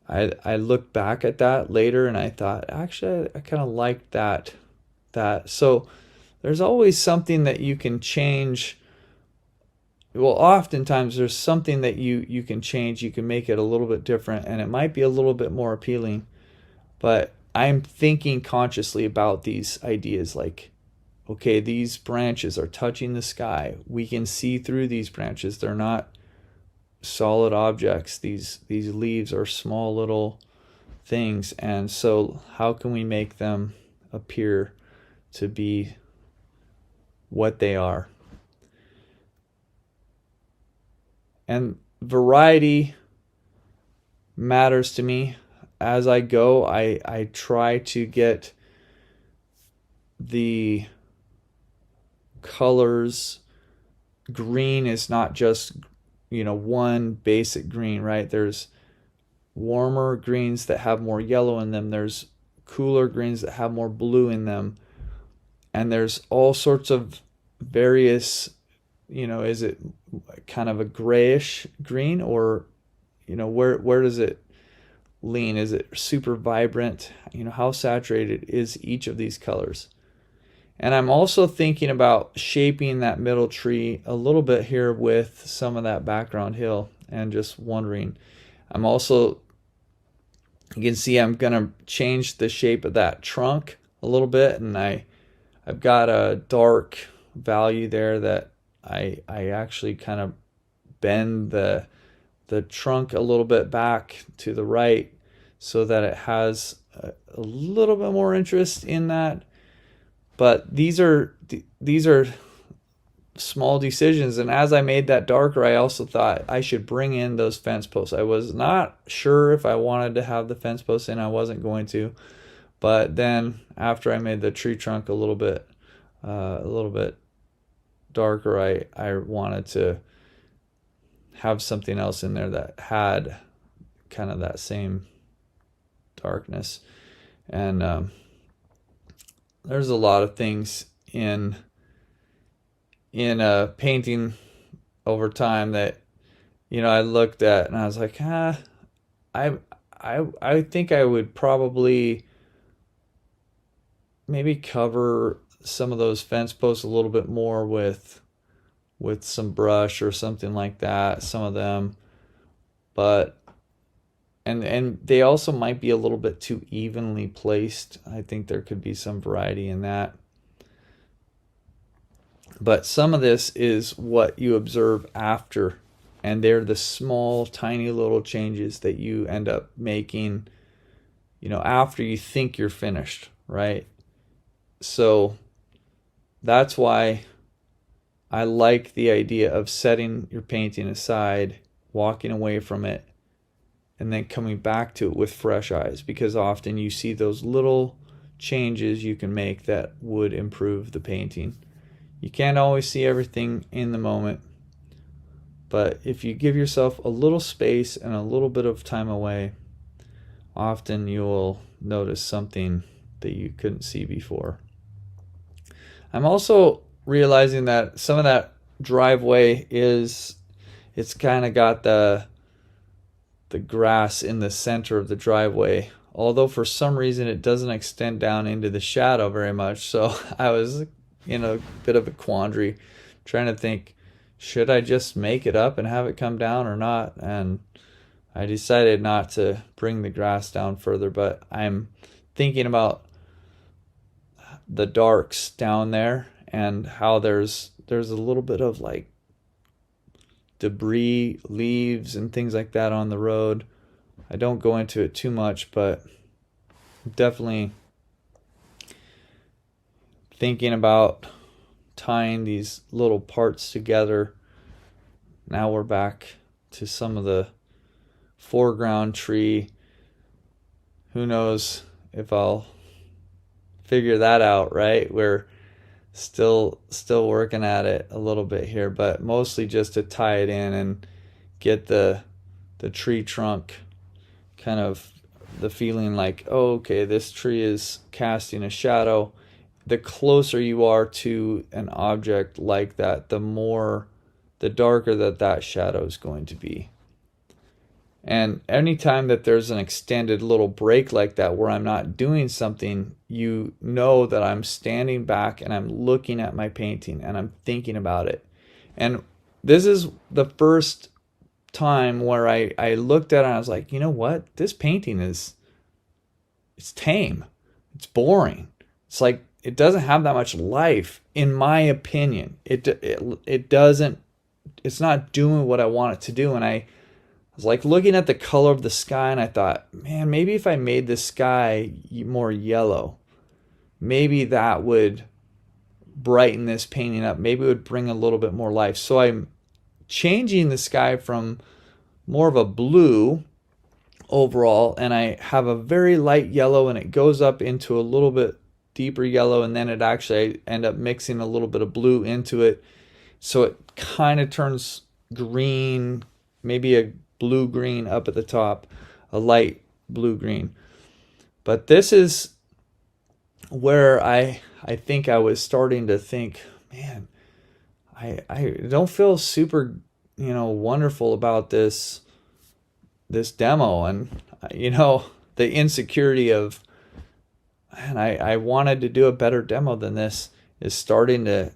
I looked back at that later and I thought, actually, I kind of liked that. So there's always something that you can change. Well, oftentimes there's something that you can change. You can make it a little bit different, and it might be a little bit more appealing. But I'm thinking consciously about these ideas, like, okay, these branches are touching the sky. We can see through these branches. They're not solid objects. These leaves are small little things, and so how can we make them appear to be what they are? And variety matters to me. As I go, I try to get the colors. Green is not just one basic green, right? There's warmer greens that have more yellow in them. There's cooler greens that have more blue in them. And there's all sorts of various, is it kind of a grayish green, or where does it lean? Is it super vibrant? How saturated is each of these colors? And I'm also thinking about shaping that middle tree a little bit here with some of that background hill, and just wondering. I'm also, you can see I'm going to change the shape of that trunk a little bit, and I've got a dark value there that I actually kind of bend the trunk a little bit back to the right so that it has a little bit more interest in that. But these are small decisions. And as I made that darker, I also thought I should bring in those fence posts. I was not sure if I wanted to have the fence posts in. I wasn't going to. But then after I made the tree trunk a little bit darker, I wanted to have something else in there that had kind of that same darkness. And there's a lot of things in painting over time that, you know, I looked at and I was like, I think I would probably maybe cover some of those fence posts a little bit more with some brush or something like that, some of them. But and they also might be a little bit too evenly placed. I think there could be some variety in that. But some of this is what you observe after, and they're the small, tiny little changes that you end up making, you know, after you think you're finished, right? So that's why I like the idea of setting your painting aside, walking away from it, and then coming back to it with fresh eyes, because often you see those little changes you can make that would improve the painting. You can't always see everything in the moment, but if you give yourself a little space and a little bit of time away, often you'll notice something that you couldn't see before. I'm also realizing that some of that driveway it's kind of got the grass in the center of the driveway, although for some reason it doesn't extend down into the shadow very much. So I was in a bit of a quandary trying to think, should I just make it up and have it come down or not? And I decided not to bring the grass down further, but I'm thinking about the darks down there and how there's a little bit of like debris, leaves and things like that on the road. I don't go into it too much, but definitely thinking about tying these little parts together. Now we're back to some of the foreground tree. Who knows if I'll figure that out, right? We're still working at it a little bit here, but mostly just to tie it in and get the tree trunk kind of the feeling like, oh, okay, this tree is casting a shadow. The closer you are to an object like that, the darker that shadow is going to be. And anytime that there's an extended little break like that where I'm not doing something, you know that I'm standing back and I'm looking at my painting and I'm thinking about it. And this is the first time where I looked at it and I was like, you know what? This painting it's tame. It's boring. It's like it doesn't have that much life, in my opinion. It doesn't. It's not doing what I want it to do. And I was like looking at the color of the sky and I thought, man, maybe if I made the sky more yellow, maybe that would brighten this painting up. Maybe it would bring a little bit more life. So I'm changing the sky from more of a blue overall, and I have a very light yellow and it goes up into a little bit deeper yellow, and then it actually I end up mixing a little bit of blue into it. So it kind of turns green, maybe a blue-green up at the top, a light blue-green. But this is where I think I was starting to think, man, I don't feel super, wonderful about this demo. And, the insecurity of, man, I wanted to do a better demo than this is starting to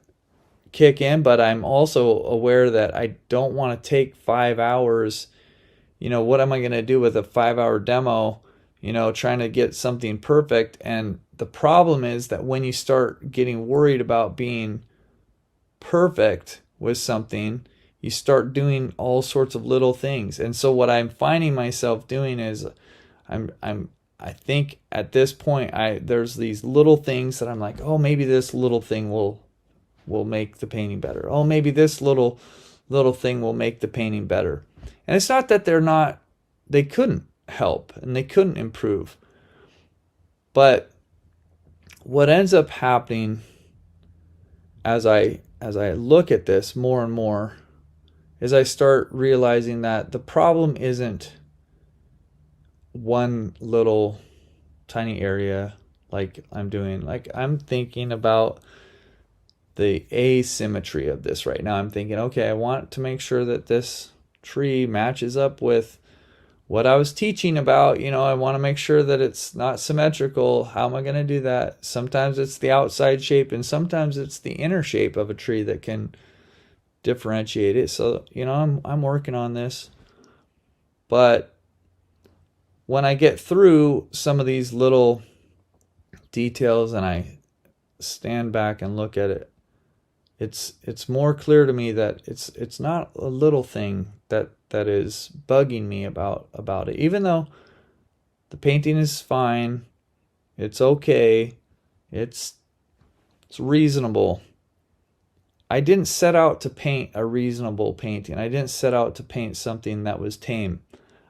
kick in. But I'm also aware that I don't want to take 5 hours. What am I going to do with a 5-hour demo, trying to get something perfect? And the problem is that when you start getting worried about being perfect with something, you start doing all sorts of little things. And so what I'm finding myself doing is I think at this point there's these little things that I'm like, oh, maybe this little thing will will make the painting better. Oh, maybe this little thing will make the painting better. And it's not that they couldn't help and they couldn't improve. But what ends up happening as I look at this more and more is I start realizing that the problem isn't one little tiny area like I'm doing. Like, I'm thinking about the asymmetry of this right now. I'm thinking, okay, I want to make sure that this tree matches up with what I was teaching about. I want to make sure that it's not symmetrical. How am I going to do that? Sometimes it's the outside shape, and sometimes it's the inner shape of a tree that can differentiate it. So, I'm working on this. But when I get through some of these little details and I stand back and look at it, it's more clear to me that it's not a little thing that is bugging me about it. Even though the painting is fine, it's okay, it's reasonable. I didn't set out to paint a reasonable painting. I didn't set out to paint something that was tame.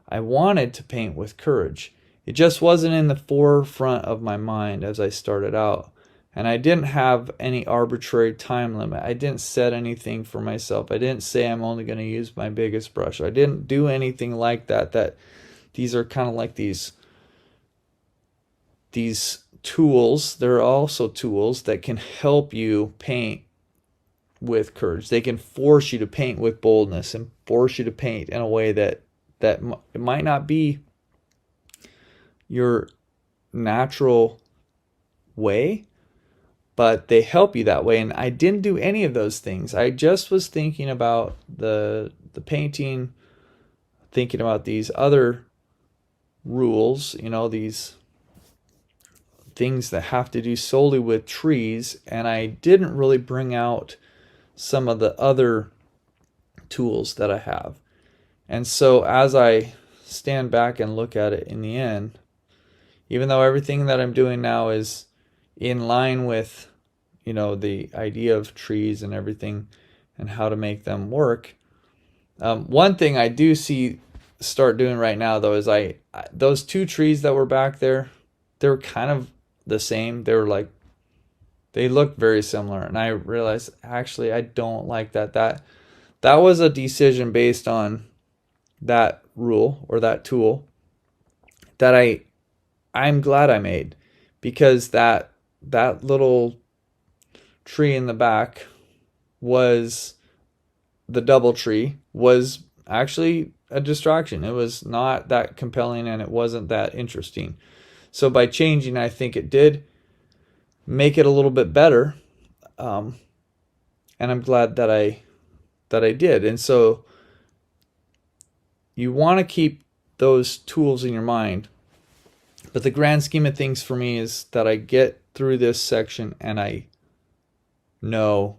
I wanted to paint with courage. It just wasn't in the forefront of my mind as I started out. And I didn't have any arbitrary time limit. I didn't set anything for myself. I didn't say I'm only going to use my biggest brush. I didn't do anything like that. That these are kind of like these tools. They're also tools that can help you paint with courage. They can force you to paint with boldness and force you to paint in a way that it might not be your natural way, but they help you that way. And I didn't do any of those things. I just was thinking about the painting, thinking about these other rules, these things that have to do solely with trees, and I didn't really bring out some of the other tools that I have. And so as I stand back and look at it in the end, even though everything that I'm doing now is in line with the idea of trees and everything and how to make them work, one thing I do start doing right now though is those two trees that were back there, they're kind of the same. They look very similar, and I realized actually I don't like that. That was a decision based on that rule or that tool that I'm glad I made, because that little tree in the back was the double tree was actually a distraction. It was not that compelling and it wasn't that interesting. So by changing, I think it did make it a little bit better. And I'm glad that I did. And so you want to keep those tools in your mind. But the grand scheme of things for me is that I get through this section and I know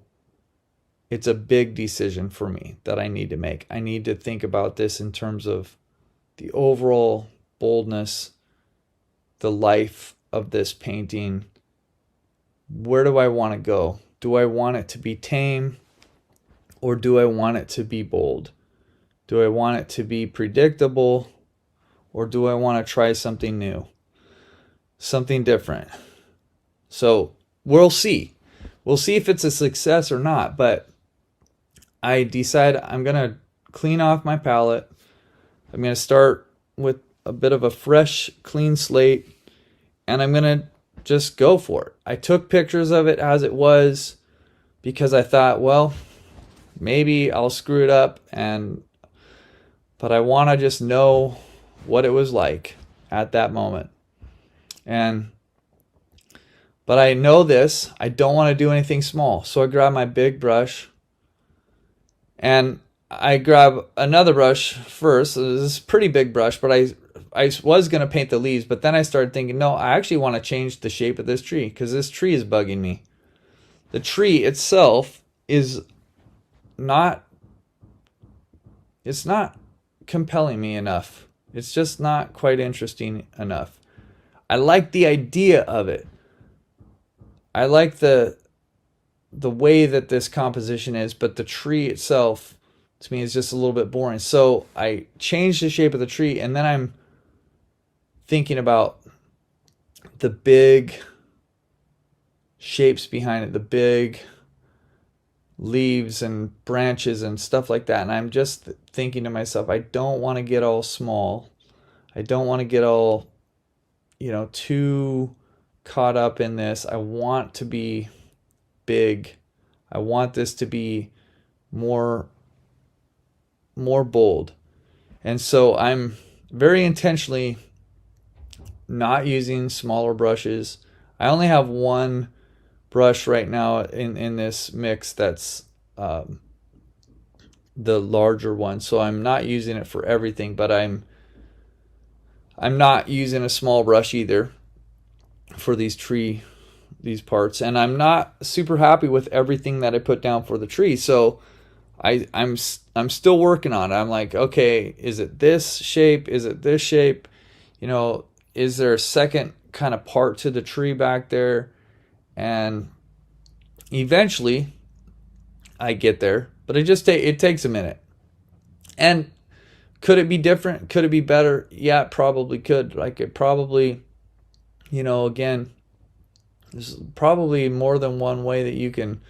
it's a big decision for me that I need to make. I need to think about this in terms of the overall boldness, the life of this painting. Where do I want to go? Do I want it to be tame, or do I want it to be bold? Do I want it to be predictable, or do I want to try something new, something different? So we'll see. We'll see if it's a success or not, but I decide I'm going to clean off my palette. I'm going to start with a bit of a fresh, clean slate, and I'm going to just go for it. I took pictures of it as it was because I thought, well, maybe I'll screw it up, but I want to just know what it was like at that moment. But I know this, I don't want to do anything small. So I grab my big brush and I grab another brush first. This is a pretty big brush, but I was going to paint the leaves, but then I started thinking, no, I actually want to change the shape of this tree because this tree is bugging me. The tree itself is not compelling me enough. It's just not quite interesting enough. I like the idea of it. I like the the way that this composition is, but the tree itself to me is just a little bit boring. So I changed the shape of the tree, and then I'm thinking about the big shapes behind it, the big leaves and branches and stuff like that. And I'm just thinking to myself, I don't want to get all small. I don't want to get all, too caught up in this. I want to be big. I want this to be more bold. And so I'm very intentionally not using smaller brushes. I only have one brush right now in this mix that's the larger one, so I'm not using it for everything, but I'm not using a small brush either for these parts, and I'm not super happy with everything that I put down for the tree. So I'm still working on it. I'm like, okay, is it this shape? Is it this shape? Is there a second kind of part to the tree back there? And eventually I get there, but it takes a minute. And could it be different? Could it be better? Yeah, it probably could. Like, it probably, again, there's probably more than one way that you could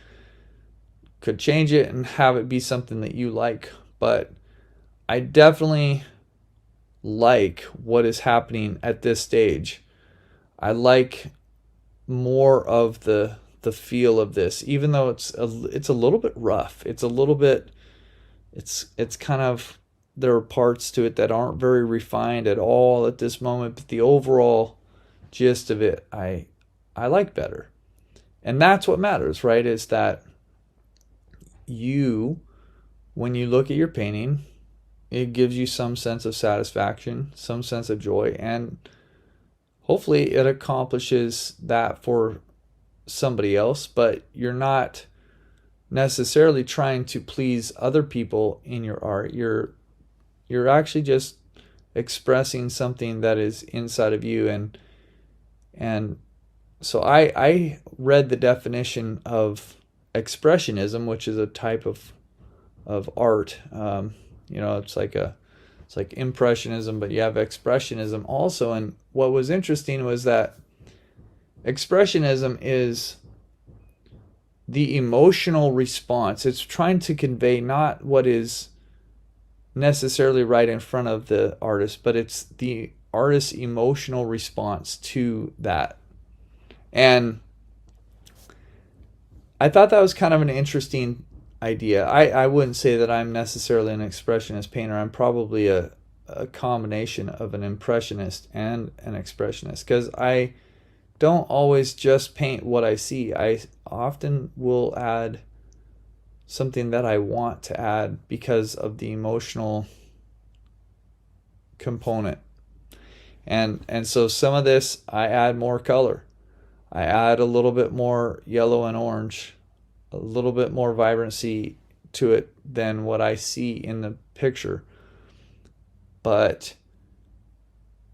change it and have it be something that you like. But I definitely like what is happening at this stage. I like more of the feel of this, even though it's a little bit rough. It's a little bit, it's kind of, there are parts to it that aren't very refined at all at this moment, but the overall gist of it I like better. And that's what matters, right? Is that when you look at your painting, it gives you some sense of satisfaction, some sense of joy, and hopefully it accomplishes that for somebody else, but you're not necessarily trying to please other people in your art. You're actually just expressing something that is inside of you. And so I read the definition of expressionism, which is a type of art. It's like impressionism, but you have expressionism also. And what was interesting was that expressionism is the emotional response. It's trying to convey not what is necessarily right in front of the artist, but it's the artist's emotional response to that. And I thought that was kind of an interesting idea. I wouldn't say that I'm necessarily an expressionist painter. I'm probably a combination of an impressionist and an expressionist, because I don't always just paint what I see. I often will add something that I want to add because of the emotional component. And so some of this, I add more color. I add a little bit more yellow and orange, a little bit more vibrancy to it than what I see in the picture. But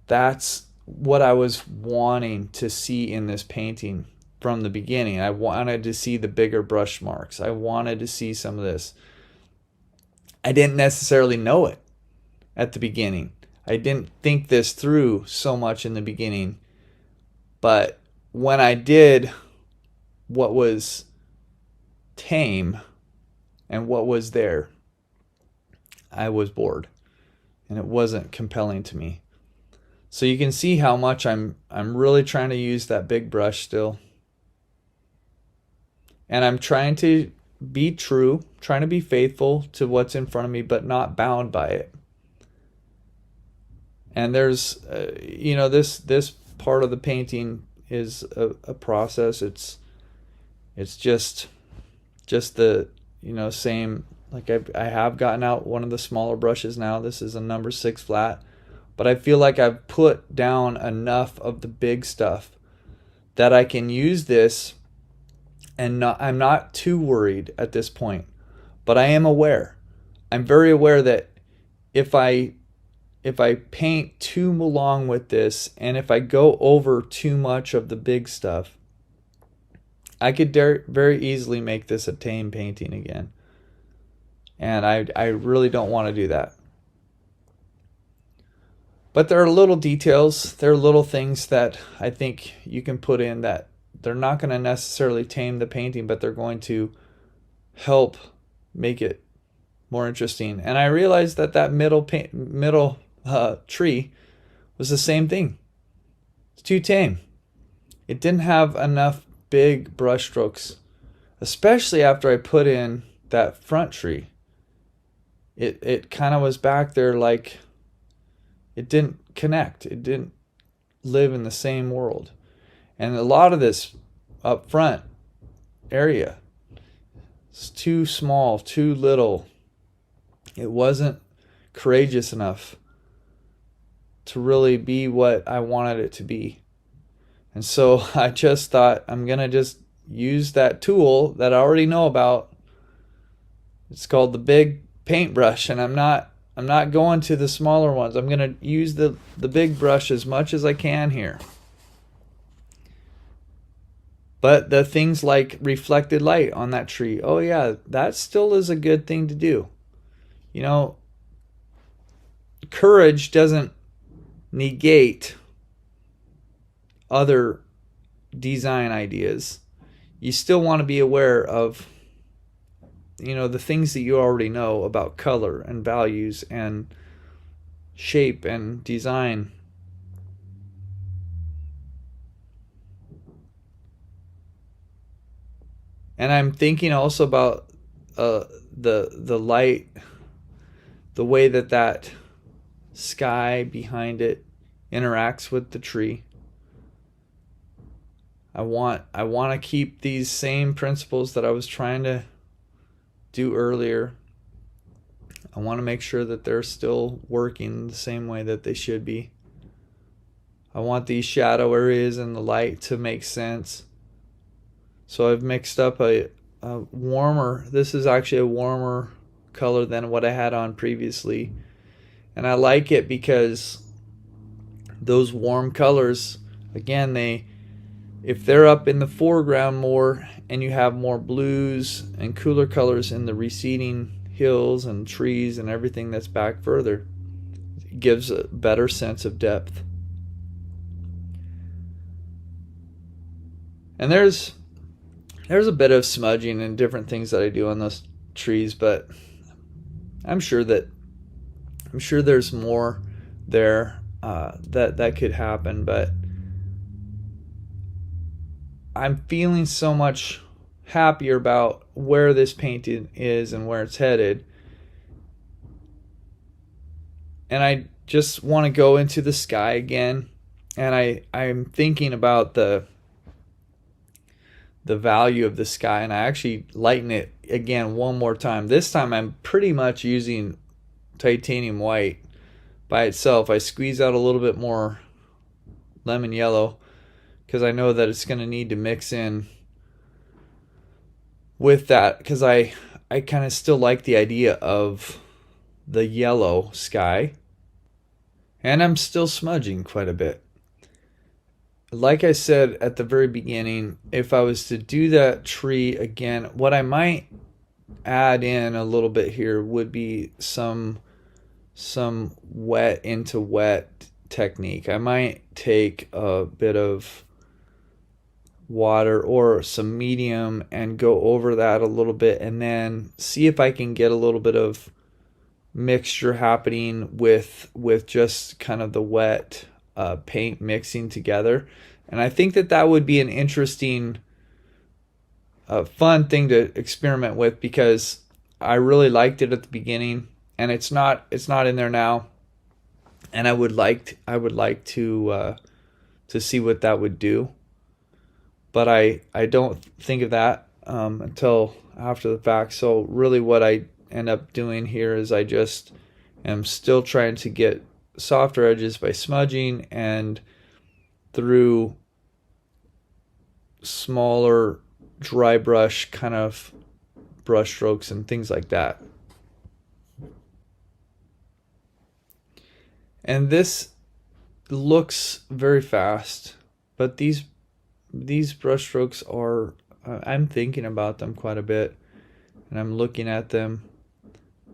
that's what I was wanting to see in this painting from the beginning. I wanted to see the bigger brush marks. I wanted to see some of this. I didn't necessarily know it at the beginning. I didn't think this through so much in the beginning. But when I did what was tame and what was there, I was bored, and it wasn't compelling to me. So you can see how much I'm really trying to use that big brush still. And I'm trying to be true, trying to be faithful to what's in front of me, but not bound by it. And there's, this part of the painting is a process. It's just the, same, like I have gotten out one of the smaller brushes now. This is a number 6 flat. But I feel like I've put down enough of the big stuff that I can use this, and I'm not too worried at this point. But I am aware. I'm very aware that if I paint too long with this, and if I go over too much of the big stuff, I could very easily make this a tame painting again. And I really don't want to do that. But there are little details, there are little things that I think you can put in that they're not going to necessarily tame the painting, but they're going to help make it more interesting. And I realized that that middle tree was the same thing. It's too tame. It didn't have enough big brush strokes, especially after I put in that front tree. It kind of was back there like it didn't connect. It didn't live in the same world. And a lot of this up front area is too small, too little. It wasn't courageous enough to really be what I wanted it to be. And so I just thought I'm going to just use that tool that I already know about. It's called the big paintbrush, and I'm not going to the smaller ones. I'm going to use the big brush as much as I can here. But the things like reflected light on that tree, oh yeah, that still is a good thing to do. You know, courage doesn't negate other design ideas. You still want to be aware of, you know, the things that you already know about color and values and shape and design. And I'm thinking also about the light, the way that sky behind it interacts with the tree. I want to keep these same principles that I was trying to do earlier. I want to make sure that they're still working the same way that they should be. I want these shadow areas and the light to make sense. So I've mixed up a warmer, this is actually a warmer color than what I had on previously. And I like it because those warm colors, again, if they're up in the foreground more and you have more blues and cooler colors in the receding hills and trees and everything that's back further, it gives a better sense of depth. And there's a bit of smudging and different things that I do on those trees, but I'm sure there's more there that could happen. But I'm feeling so much happier about where this painting is and where it's headed. And I just want to go into the sky again. And I'm thinking about the value of the sky, and I actually lighten it again one more time. This time I'm pretty much using titanium white by itself. I squeeze out a little bit more lemon yellow because I know that it's going to need to mix in with that, because I kind of still like the idea of the yellow sky. And I'm still smudging quite a bit. Like I said at the very beginning, if I was to do that tree again, what I might add in a little bit here would be some wet into wet technique. I might take a bit of water or some medium and go over that a little bit, and then see if I can get a little bit of mixture happening with just kind of the wet paint mixing together. And I think that would be an interesting fun thing to experiment with, because I really liked it at the beginning, and it's not in there now, and I would like to see what that would do. But I don't think of that until after the fact. So really what I end up doing here is I just am still trying to get softer edges by smudging and through smaller dry brush kind of brush strokes and things like that. And this looks very fast, but these brush strokes are I'm thinking about them quite a bit, and I'm looking at them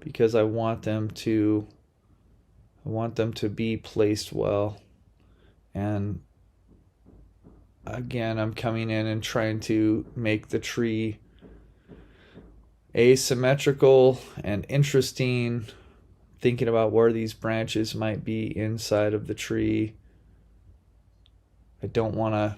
because I want them to be placed well. And again, I'm coming in and trying to make the tree asymmetrical and interesting, thinking about where these branches might be inside of the tree. I don't want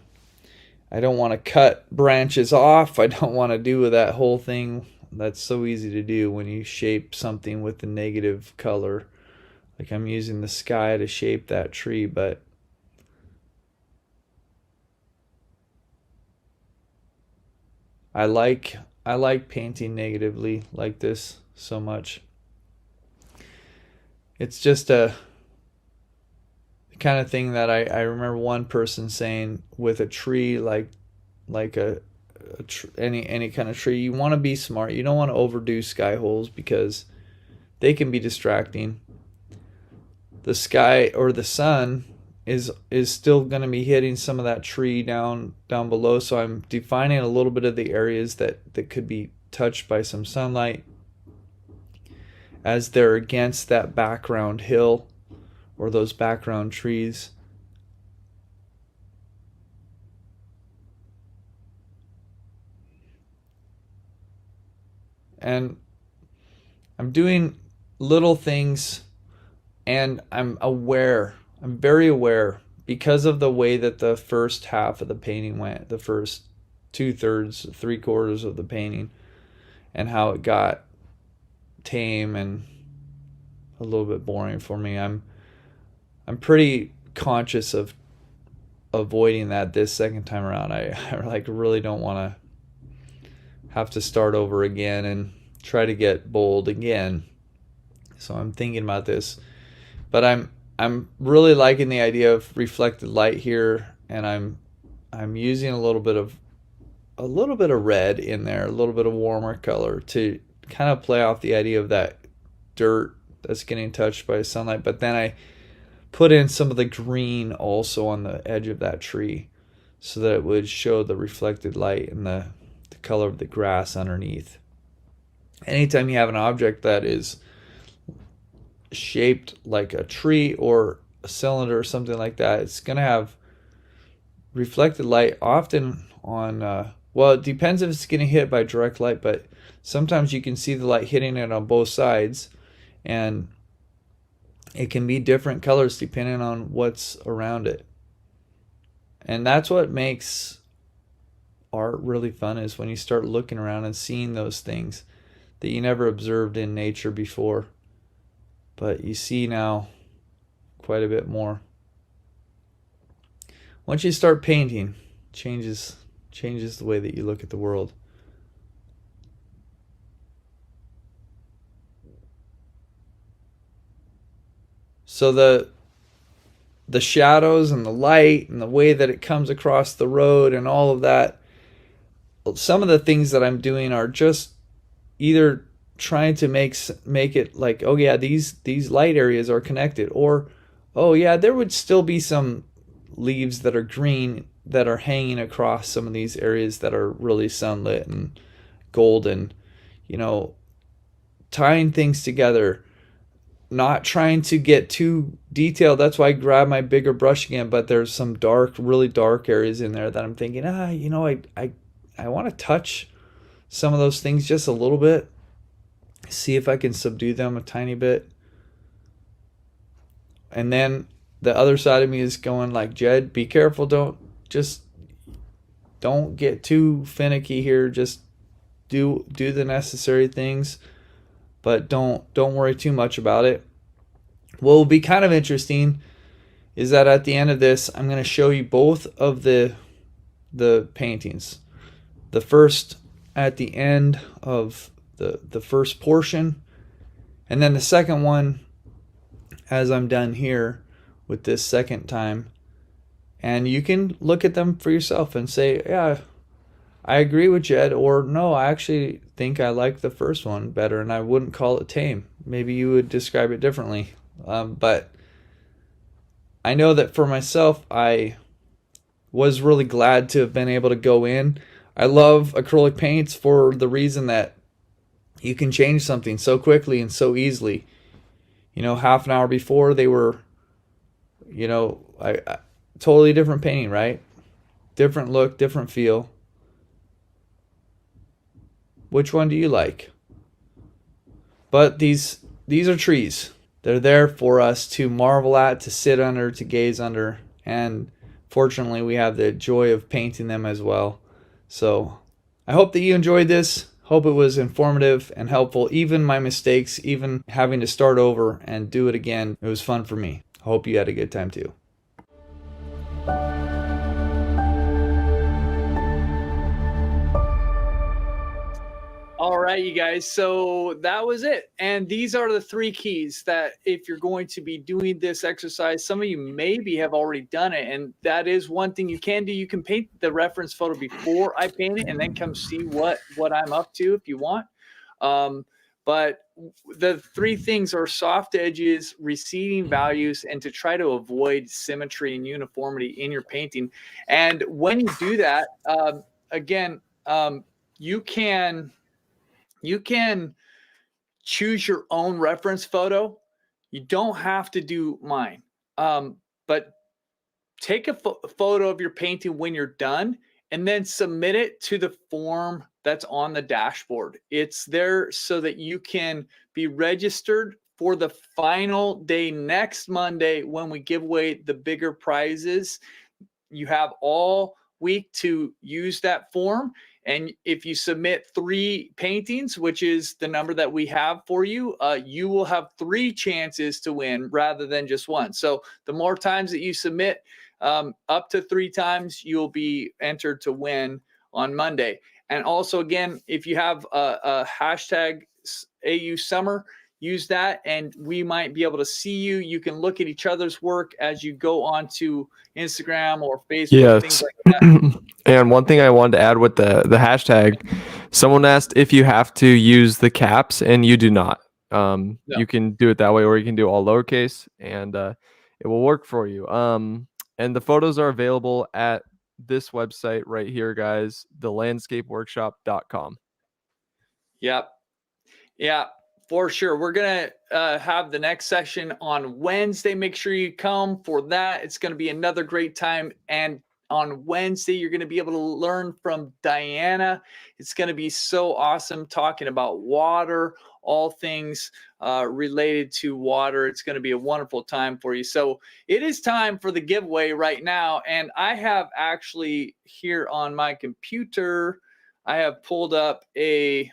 to cut branches off. I don't want to do that whole thing. That's so easy to do when you shape something with a negative color. Like I'm using the sky to shape that tree, but I like painting negatively like this so much. It's just a kind of thing that I remember one person saying with a tree like any kind of tree, you want to be smart. You don't want to overdo sky holes because they can be distracting. The sky or the sun is still going to be hitting some of that tree down below, so I'm defining a little bit of the areas that could be touched by some sunlight as they're against that background hill or those background trees. And I'm doing little things, and I'm very aware because of the way that the first half of the painting went, the first 2/3, 3/4 of the painting, and how it got tame and a little bit boring for me. I'm pretty conscious of avoiding that this second time around. I like really don't want to have to start over again and try to get bold again. So I'm thinking about this, but I'm really liking the idea of reflected light here, and I'm using a little bit of red in there, a little bit of warmer color to kind of play off the idea of that dirt that's getting touched by sunlight. But then I put in some of the green also on the edge of that tree so that it would show the reflected light and the color of the grass underneath. Anytime you have an object that is shaped like a tree or a cylinder or something like that, it's going to have reflected light often on well, it depends if it's getting hit by direct light, but sometimes you can see the light hitting it on both sides, and it can be different colors depending on what's around it. And that's what makes art really fun, is when you start looking around and seeing those things that you never observed in nature before, but you see now quite a bit more. Once you start painting, changes the way that you look at the world. So the shadows and the light and the way that it comes across the road and all of that, some of the things that I'm doing are just either trying to make it like, oh yeah, these light areas are connected, or oh yeah, there would still be some leaves that are green that are hanging across some of these areas that are really sunlit and golden, tying things together, not trying to get too detailed. That's why I grab my bigger brush again, but there's some really dark areas in there that I'm thinking, I want to touch some of those things just a little bit, see if I can subdue them a tiny bit. And then the other side of me is going like, Jed, be careful, don't get too finicky here. Just do the necessary things, but don't worry too much about it. What will be kind of interesting is that at the end of this, I'm going to show you both of the paintings. The first at the end of the first portion, and then the second one as I'm done here with this second time. And you can look at them for yourself and say, yeah, I agree with Jed, or no, I actually think I like the first one better and I wouldn't call it tame. Maybe you would describe it differently. But I know that for myself, I was really glad to have been able to go in. I love acrylic paints for the reason that you can change something so quickly and so easily. Half an hour before they were, I totally different painting, right? Different look, different feel. Which one do you like? But these are trees. They're there for us to marvel at, to sit under, to gaze under, and fortunately we have the joy of painting them as well. So I hope that you enjoyed this. Hope it was informative and helpful. Even my mistakes, even having to start over and do it again, it was fun for me. I hope you had a good time too. All right, you guys. So that was it. And these are the 3 keys that if you're going to be doing this exercise, some of you maybe have already done it. And that is one thing you can do. You can paint the reference photo before I paint it and then come see what I'm up to if you want. But the 3 things are soft edges, receding values, and to try to avoid symmetry and uniformity in your painting. And when you do that, again, you can choose your own reference photo. You don't have to do mine. But take a photo of your painting when you're done and then submit it to the form that's on the dashboard. It's there so that you can be registered for the final day next Monday when we give away the bigger prizes. You have all week to use that form. And if you submit 3 paintings, which is the number that we have for you, you will have 3 chances to win rather than just 1. So the more times that you submit, up to 3 times, you'll be entered to win on Monday. And also, again, if you have a hashtag AU Summer, use that and we might be able to see you. You can look at each other's work as you go on to Instagram or Facebook, things like that. And one thing I wanted to add with the hashtag, someone asked if you have to use the caps, and you do not. No. You can do it that way, or you can do all lowercase, and it will work for you. And the photos are available at this website right here, guys, thelandscapeworkshop.com. Yep. Yeah, for sure. We're going to have the next session on Wednesday. Make sure you come for that. It's going to be another great time. And on Wednesday, you're going to be able to learn from Diana. It's going to be so awesome talking about water, all things related to water. It's going to be a wonderful time for you. So it is time for the giveaway right now. And I have actually here on my computer, I have pulled up a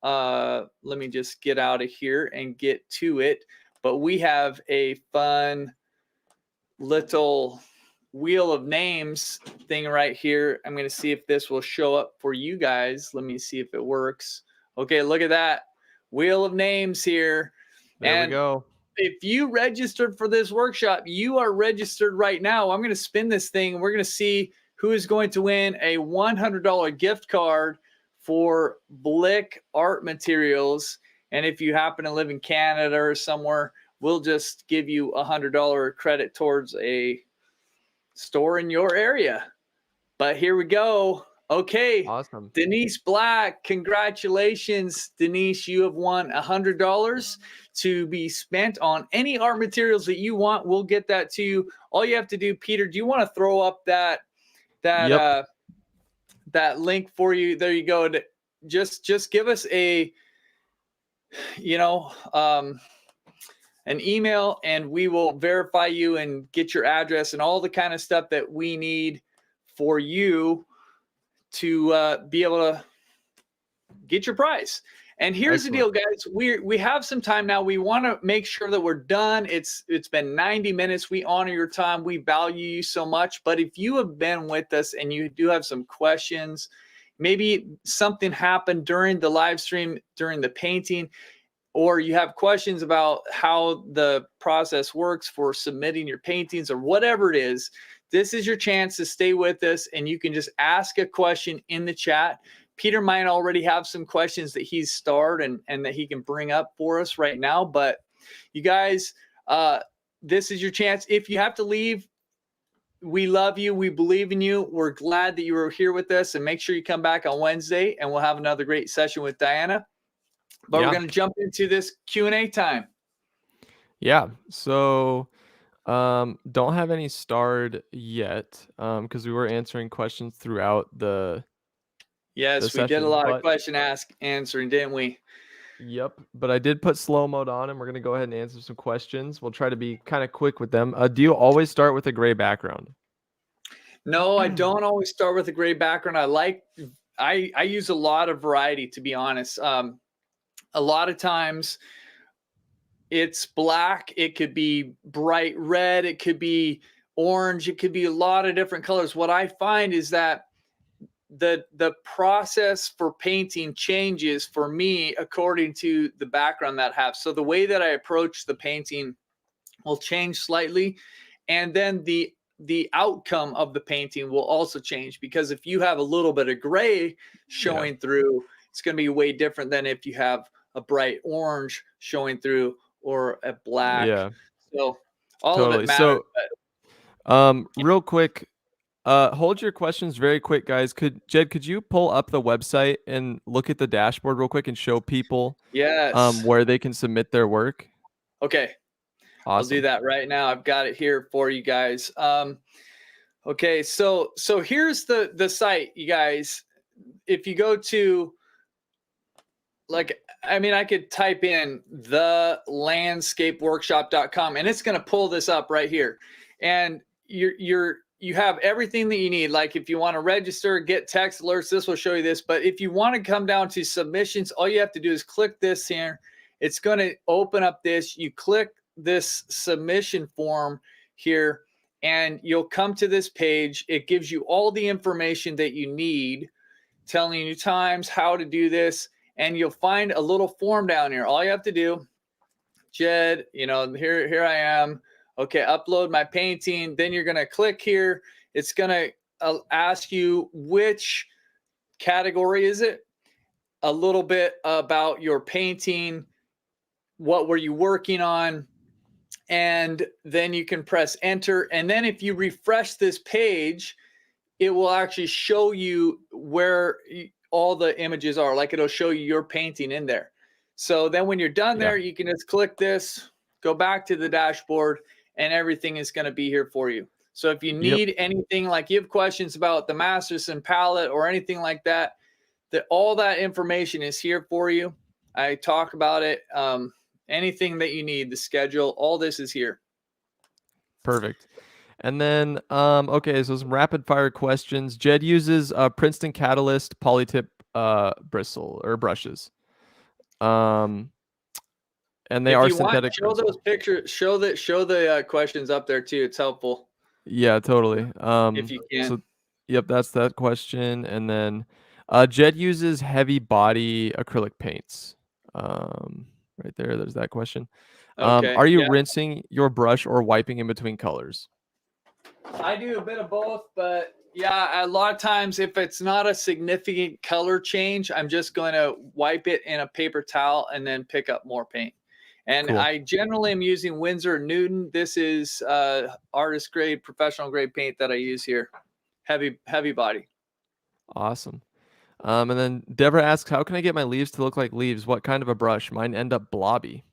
let me just get out of here and get to it. But we have a fun little wheel of names thing right here. I'm going to see if this will show up for you guys. Let me see if it works. Okay, look at that wheel of names here. There we go. If you registered for this workshop, you are registered right now. I'm going to spin this thing. We're going to see who is going to win a $100 gift card for Blick Art Materials. And if you happen to live in Canada or somewhere, we'll just give you $100 credit towards a store in your area. But here we go. Okay. Awesome. Denise Black, congratulations. Denise, you have won $100 to be spent on any art materials that you want. We'll get that to you. All you have to do, Peter, do you want to throw up that link for you? There you go. Just give us a, an email and we will verify you and get your address and all the kind of stuff that we need for you to be able to get your prize. And here's the deal, guys. We have some time now. We want to make sure that we're done. It's been 90 minutes. We honor your time. We value you so much. But if you have been with us and you do have some questions, maybe something happened during the live stream, during the painting, or you have questions about how the process works for submitting your paintings or whatever it is, this is your chance to stay with us and you can just ask a question in the chat. Peter might already have some questions that he's starred and that he can bring up for us right now. But you guys, this is your chance. If you have to leave, we love you. We believe in you. We're glad that you were here with us, and make sure you come back on Wednesday and we'll have another great session with Diana. But we're going to jump into this Q&A time. Yeah. So don't have any starred yet because we were answering questions throughout the Yes, we did a lot of question answering, didn't we? Yep, but I did put slow mode on, and we're gonna go ahead and answer some questions. We'll try to be kind of quick with them. Do you always start with a gray background? No, I don't always start with a gray background. I use a lot of variety, to be honest. A lot of times it's black. It could be bright red. It could be orange. It could be a lot of different colors. What I find is that the process for painting changes for me according to the background that I have. So the way that I approach the painting will change slightly, and then the outcome of the painting will also change, because if you have a little bit of gray showing through, it's going to be way different than if you have a bright orange showing through or a black. Yeah. So all of it matters. Real quick, hold your questions very quick, guys. Jed, could you pull up the website and look at the dashboard real quick and show people where they can submit their work? Okay. Awesome. I'll do that right now. I've got it here for you guys. Okay, so here's the site, you guys. If you go to, I could type in thelandscapeworkshop.com and it's going to pull this up right here. And you have everything that you need. Like if you want to register, get text alerts, this will show you this. But if you want to come down to submissions, all you have to do is click this here. It's going to open up this. You click this submission form here and you'll come to this page. It gives you all the information that you need, telling you times, how to do this, and you'll find a little form down here. All you have to do, Jed, here I am. Okay, upload my painting. Then you're going to click here. It's going to ask you which category is it, a little bit about your painting, what were you working on, and then you can press enter. And then if you refresh this page, it will actually show you where all the images are. Like it'll show you your painting in there. So then when you're done there, you can just click this, go back to the dashboard, and everything is going to be here for you. So if you need anything, like you have questions about the Masterson palette or anything like that, all that information is here for you. I talk about it. Anything that you need, the schedule, all this is here. Perfect. And then, okay, so some rapid fire questions. Jed uses Princeton Catalyst Polytip bristle or brushes. And they are synthetic. Show those pictures. Show the questions up there too. It's helpful. Yeah, totally. If you can. So, yep, that's that question. And then, Jed uses heavy body acrylic paints. Right there. There's that question. Okay, are you rinsing your brush or wiping in between colors? I do a bit of both, but yeah, a lot of times if it's not a significant color change, I'm just going to wipe it in a paper towel and then pick up more paint. And cool. I generally am using Winsor & Newton. This is artist grade, professional grade paint that I use here. Heavy body. Awesome. And then Deborah asks, how can I get my leaves to look like leaves? What kind of a brush? Mine end up blobby.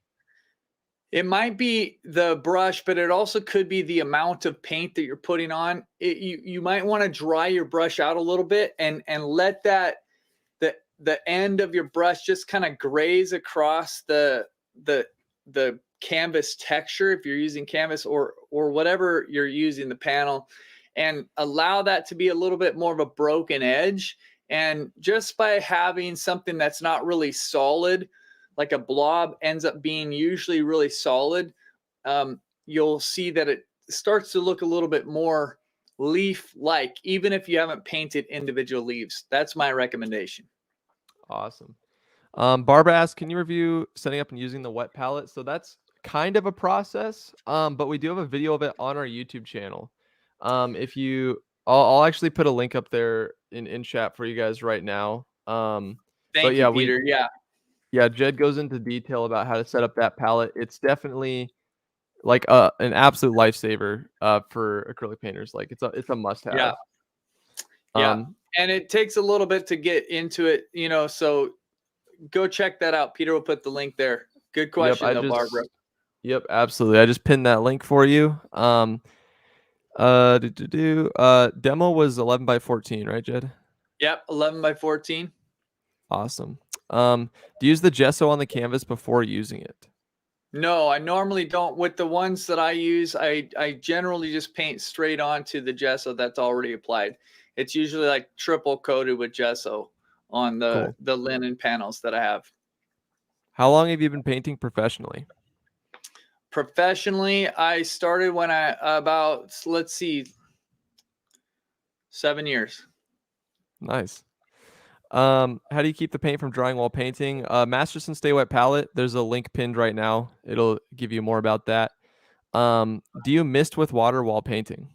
It might be the brush, but it also could be the amount of paint that you're putting on. You might want to dry your brush out a little bit and let that the end of your brush just kind of graze across the canvas texture, if you're using canvas or whatever you're using, the panel, and allow that to be a little bit more of a broken edge. And just by having something that's not really solid, like a blob ends up being usually really solid, you'll see that it starts to look a little bit more leaf-like, even if you haven't painted individual leaves. That's my recommendation. Awesome. Barbara asks, can you review setting up and using the wet palette? So that's kind of a process, but we do have a video of it on our YouTube channel. I'll actually put a link up there in chat for you guys right now. Thank you, Peter. Yeah, Jed goes into detail about how to set up that palette. It's definitely like an absolute lifesaver for acrylic painters. Like it's a must have. Yeah. Yeah. And it takes a little bit to get into it, so go check that out. Peter will put the link there. Good question though, Barbara. Yep, absolutely. I just pinned that link for you. Demo was 11 by 14, right, Jed? Yep, 11 by 14. Awesome. Do you use the gesso on the canvas before using it? No, I normally don't. With the ones that I use, I generally just paint straight onto the gesso that's already applied. It's usually like triple coated with gesso on the linen panels that I have. How long have you been painting professionally? Professionally, I started when let's see, 7 years. Nice. How do you keep the paint from drying while painting? Masterson Stay Wet palette. There's a link pinned right now. It'll give you more about that. Do you mist with water while painting?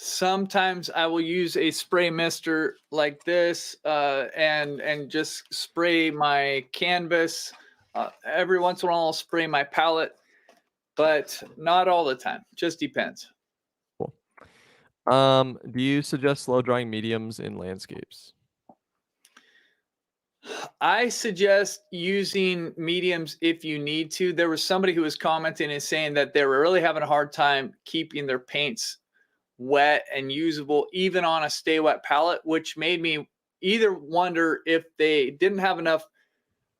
Sometimes I will use a spray mister like this, and just spray my canvas. Every once in a while, I'll spray my palette, but not all the time. Just depends. Cool. Do you suggest slow drying mediums in landscapes? I suggest using mediums if you need to. There was somebody who was commenting and saying that they were really having a hard time keeping their paints wet and usable, even on a stay wet palette, which made me either wonder if they didn't have enough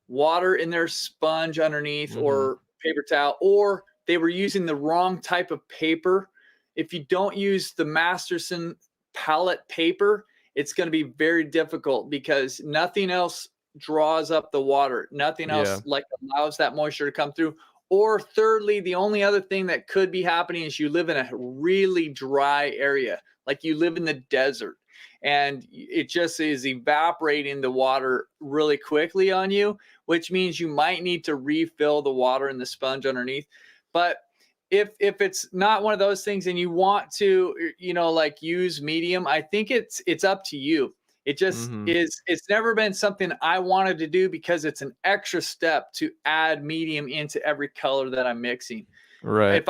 water in their sponge underneath or paper towel, or they were using the wrong type of paper. If you don't use the Masterson palette paper, it's going to be very difficult because nothing else draws up the water. Nothing else like allows that moisture to come through. Or thirdly, the only other thing that could be happening is you live in a really dry area, like you live in the desert, and it just is evaporating the water really quickly on you, which means you might need to refill the water in the sponge underneath. But if it's not one of those things and you want to, like use medium, I think it's up to you. It just is. It's never been something I wanted to do because it's an extra step to add medium into every color that I'm mixing. Right. If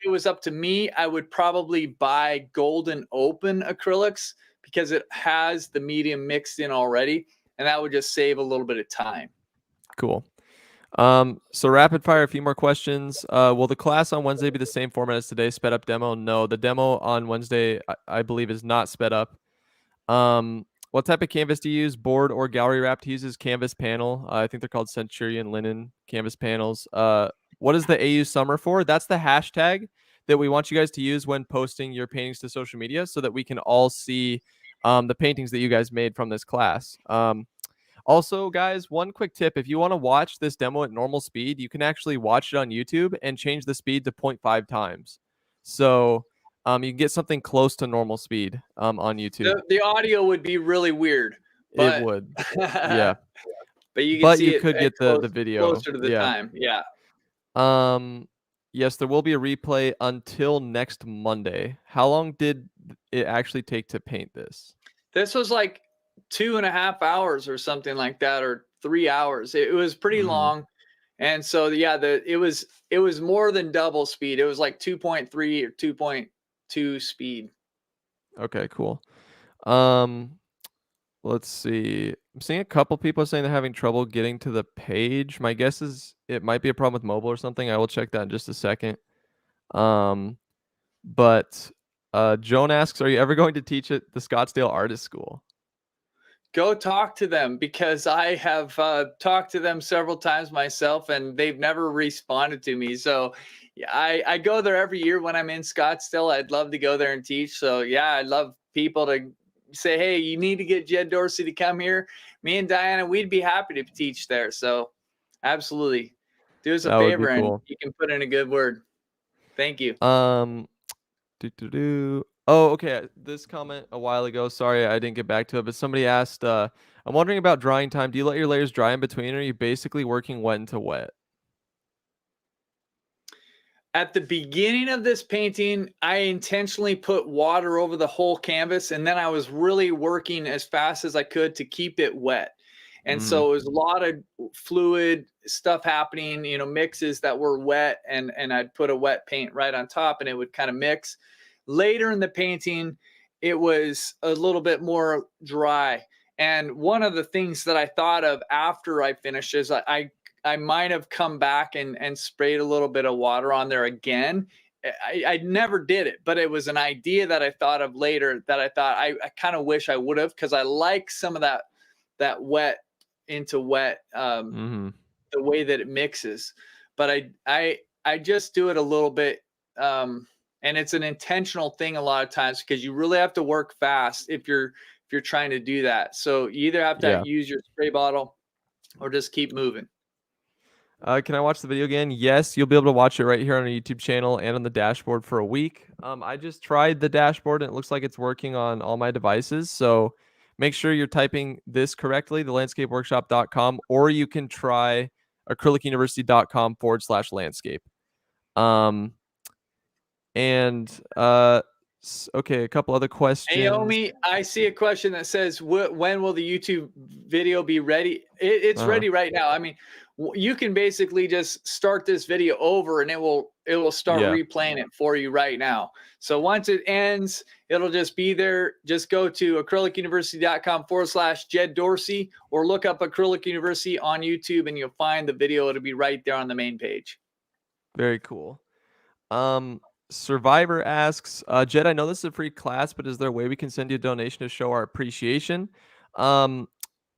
it was up to me, I would probably buy Golden Open acrylics because it has the medium mixed in already, and that would just save a little bit of time. Cool. So rapid fire, a few more questions. Will the class on Wednesday be the same format as today? Sped up demo? No, the demo on Wednesday, I believe, is not sped up. What type of canvas do you use? Board or gallery wrapped? He uses canvas panel. I think they're called Centurion linen canvas panels. What is the AU summer for? That's the hashtag that we want you guys to use when posting your paintings to social media so that we can all see the paintings that you guys made from this class. Also, guys, one quick tip. If you want to watch this demo at normal speed, you can actually watch it on YouTube and change the speed to 0.5 times. So you can get something close to normal speed on YouTube. The audio would be really weird. But, it would. Yeah. But you can see could get the video closer to the time. Yeah. Yes, there will be a replay until next Monday. How long did it actually take to paint this? This was like 2.5 hours or something like that, or 3 hours. It was pretty long. And so, yeah, it was more than double speed. It was like 2.3 or 2.2 speed. Okay, cool. Let's see. I'm seeing a couple people saying they're having trouble getting to the page. My guess is it might be a problem with mobile or something. I will check that in just a second. But Joan asks, are you ever going to teach at the Scottsdale Artist School? Go talk to them, because I have talked to them several times myself and they've never responded to me. So yeah, I go there every year when I'm in Scottsdale. I'd love to go there and teach. So yeah, I'd love people to say, hey, you need to get Jed Dorsey to come here. Me and Diana, we'd be happy to teach there. So absolutely. Do us a favor and you can put in a good word. Thank you. Oh, okay. This comment a while ago. Sorry, I didn't get back to it, but somebody asked, I'm wondering about drying time. Do you let your layers dry in between, or are you basically working wet into wet? At the beginning of this painting, I intentionally put water over the whole canvas, and then I was really working as fast as I could to keep it wet. And so it was a lot of fluid stuff happening, mixes that were wet, and I'd put a wet paint right on top and it would kind of mix. Later in the painting, it was a little bit more dry. And one of the things that I thought of after I finished is I might have come back and sprayed a little bit of water on there again. I never did it, but it was an idea that I thought of later that I thought I kind of wish I would have, because I like some of that wet into wet, the way that it mixes. But I just do it a little bit, and it's an intentional thing a lot of times, because you really have to work fast if you're trying to do that. So you either have to use your spray bottle or just keep moving. Can I watch the video again? Yes, you'll be able to watch it right here on our YouTube channel and on the dashboard for a week. I just tried the dashboard and it looks like it's working on all my devices. So make sure you're typing this correctly, thelandscapeworkshop.com, or you can try acrylicuniversity.com/landscape. Okay, a couple other questions. Naomi, I see a question that says, when will the YouTube video be ready? It's ready right now. I mean, you can basically just start this video over and it will start replaying it for you right now. So once it ends, it'll just be there. Just go to acrylicuniversity.com/Jed Dorsey, or look up Acrylic University on YouTube and you'll find the video. It'll be right there on the main page. Very cool. Survivor asks, Jed, I know this is a free class, but is there a way we can send you a donation to show our appreciation?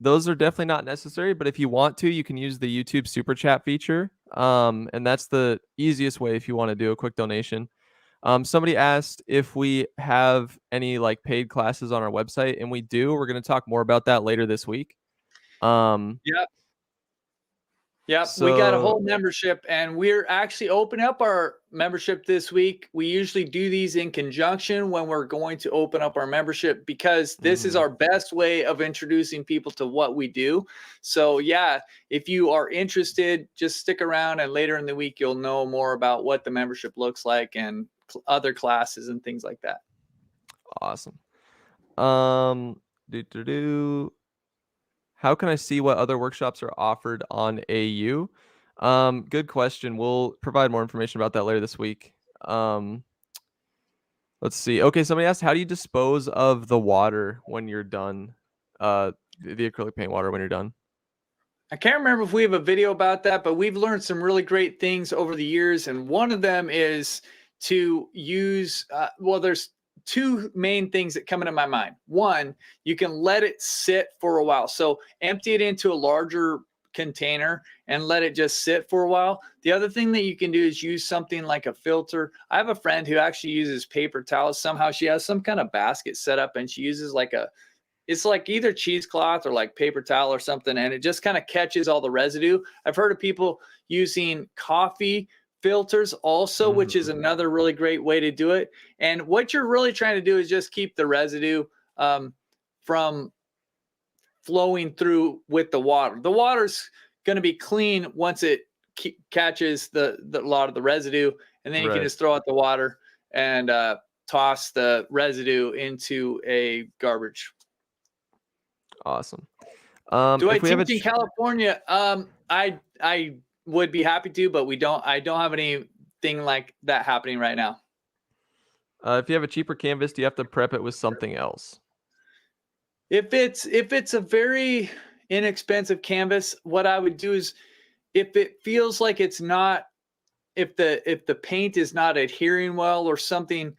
Those are definitely not necessary, but if you want to, you can use the YouTube super chat feature. And that's the easiest way if you want to do a quick donation. Somebody asked if we have any like paid classes on our website, and we do. We're going to talk more about that later this week. Yep. So, we got a whole membership, and we're actually opening up our membership this week. We usually do these in conjunction when we're going to open up our membership, because this is our best way of introducing people to what we do. So yeah, if you are interested, just stick around, and later in the week, you'll know more about what the membership looks like and other classes and things like that. Awesome. How can I see what other workshops are offered on AU? Good question. We'll provide more information about that later this week. Let's see. Okay, somebody asked, how do you dispose of the water when you're done? The acrylic paint water when you're done? I can't remember if we have a video about that, but we've learned some really great things over the years. And one of them is to use, there's two main things that come into my mind. One, you can let it sit for a while. So empty it into a larger container and let it just sit for a while. The other thing that you can do is use something like a filter. I have a friend who actually uses paper towels. Somehow she has some kind of basket set up, and she uses it's like either cheesecloth or like paper towel or something, and it just kind of catches all the residue. I've heard of people using coffee filters also, which is another really great way to do it. And what you're really trying to do is just keep the residue from flowing through with the water. The water's going to be clean once it catches the lot of the residue, and then you can just throw out the water and toss the residue into a garbage. Awesome. Do I teach in California? I would be happy to, but I don't have anything like that happening right now. If you have a cheaper canvas, do you have to prep it with something else? If it's a very inexpensive canvas, what I would do is, if it feels like it's not, if the paint is not adhering well or something,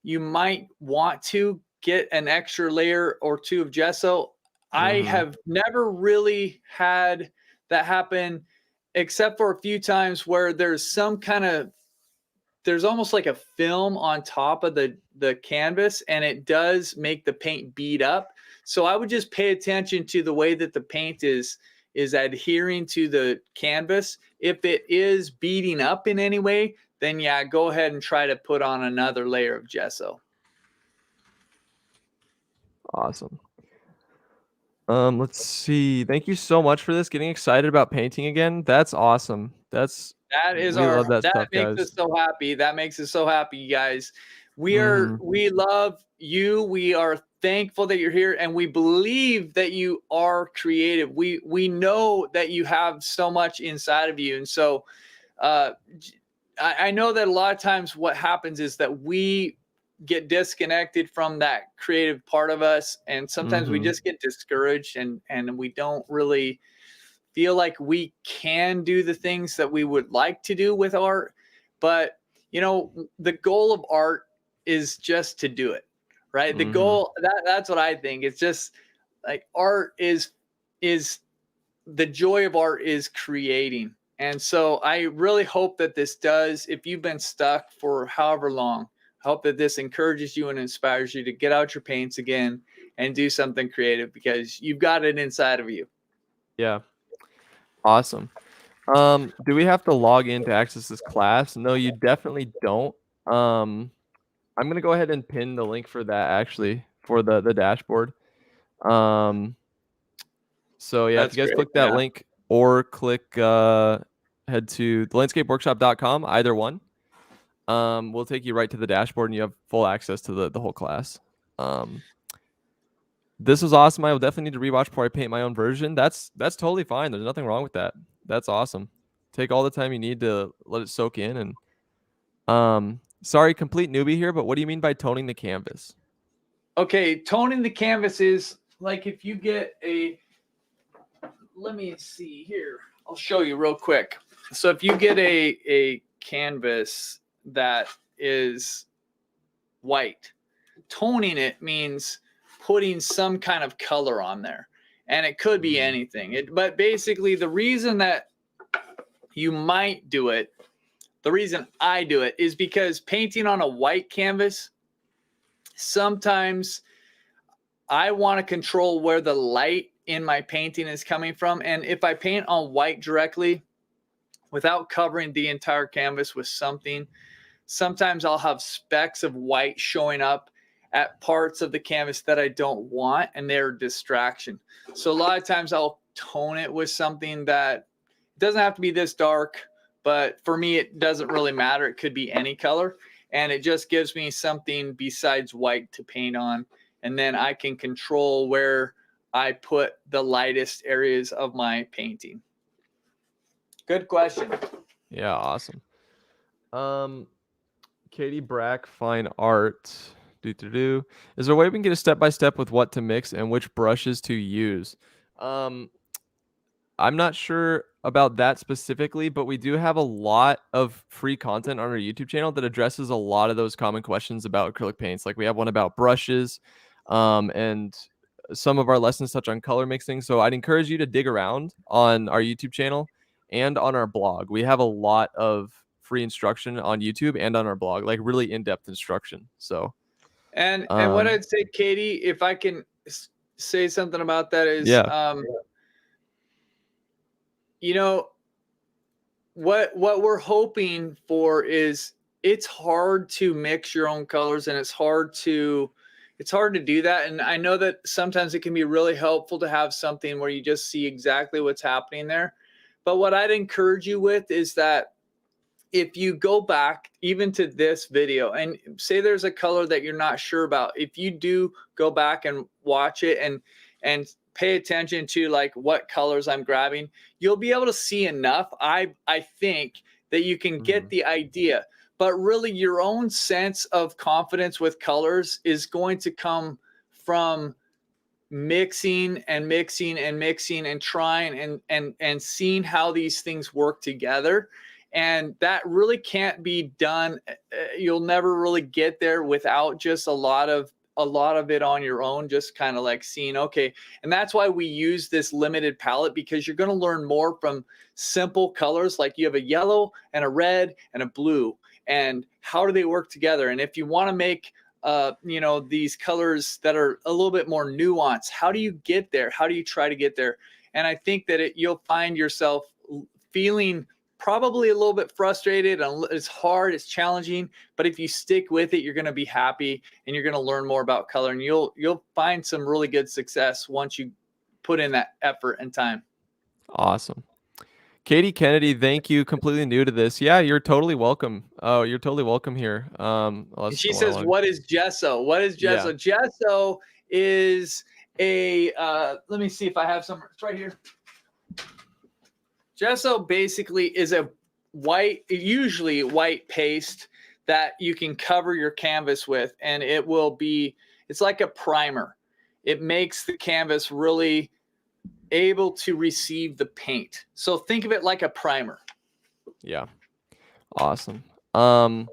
you might want to get an extra layer or two of gesso. I have never really had that happen, except for a few times where there's almost like a film on top of the canvas, and it does make the paint bead up. So I would just pay attention to the way that the paint is adhering to the canvas. If it is beading up in any way, then yeah, go ahead and try to put on another layer of gesso. Awesome. Let's see. Thank you so much for this. Getting excited about painting again. That's awesome. That makes us so happy. That makes us so happy, you guys. We love you. We are thankful that you're here, and we believe that you are creative. We know that you have so much inside of you. And so I know that a lot of times what happens is that we get disconnected from that creative part of us, and sometimes we just get discouraged, and we don't really feel like we can do the things that we would like to do with art. But the goal of art is just to do it, right? The goal, that's what I think. It's just like art is the joy of art is creating. And so I really hope that this does, if you've been stuck for however long, I hope that this encourages you and inspires you to get out your paints again and do something creative, because you've got it inside of you. Yeah. Awesome. Do we have to log in to access this class? No, you definitely don't. I'm gonna go ahead and pin the link for that, actually, for the dashboard. So yeah, That's if you guys great. click that Yeah. link or click head to thelandscapeworkshop.com, either one, we'll take you right to the dashboard and you have full access to the whole class. This was awesome. I will definitely need to rewatch before I paint my own version. That's totally fine. There's nothing wrong with that. That's awesome. Take all the time you need to let it soak in. And sorry, complete newbie here, but what do you mean by toning the canvas? Okay, toning the canvas is like if you get let me see here. I'll show you real quick. So if you get a canvas that is white, toning it means putting some kind of color on there. And it could be anything. But basically the reason that you might do it, the reason I do it, is because painting on a white canvas, sometimes I want to control where the light in my painting is coming from. And if I paint on white directly without covering the entire canvas with something, sometimes I'll have specks of white showing up at parts of the canvas that I don't want, and they're a distraction. So a lot of times I'll tone it with something that doesn't have to be this dark, but for me, it doesn't really matter. It could be any color, and it just gives me something besides white to paint on. And then I can control where I put the lightest areas of my painting. Good question. Yeah, awesome. Katie Brack, fine art. Is there a way we can get a step-by-step with what to mix and which brushes to use? I'm not sure about that specifically, but we do have a lot of free content on our YouTube channel that addresses a lot of those common questions about acrylic paints. Like we have one about brushes, and some of our lessons touch on color mixing. So I'd encourage you to dig around on our YouTube channel and on our blog. We have a lot of free instruction on YouTube and on our blog, like really in-depth instruction. So and what I'd say, Katie, if I can say something about that, is what we're hoping for is, it's hard to mix your own colors, and it's hard to do that. And I know that sometimes it can be really helpful to have something where you just see exactly what's happening there. But what I'd encourage you with is that if you go back even to this video and say there's a color that you're not sure about, if you do go back and watch it and pay attention to like what colors I'm grabbing, you'll be able to see enough, I think, that you can get the idea. But really your own sense of confidence with colors is going to come from mixing and trying and seeing how these things work together. And that really can't be done. You'll never really get there without just a lot of it on your own, just kind of like seeing, okay. And that's why we use this limited palette, because you're going to learn more from simple colors. Like you have a yellow and a red and a blue, and how do they work together? And if you want to make these colors that are a little bit more nuanced, how do you get there? How do you try to get there? And I think that you'll find yourself feeling probably a little bit frustrated, and it's hard, it's challenging, but if you stick with it, you're going to be happy, and you're going to learn more about color, and you'll find some really good success once you put in that effort and time. Awesome. Katie Kennedy, thank you. Completely new to this. Yeah, you're totally welcome. Oh, you're totally welcome here. She says, what is gesso? What is gesso? Yeah. Gesso is a, let me see if I have some, it's right here. Gesso basically is a usually white paste that you can cover your canvas with, and it's like a primer. It makes the canvas really able to receive the paint. So think of it like a primer. Yeah. Awesome. Can't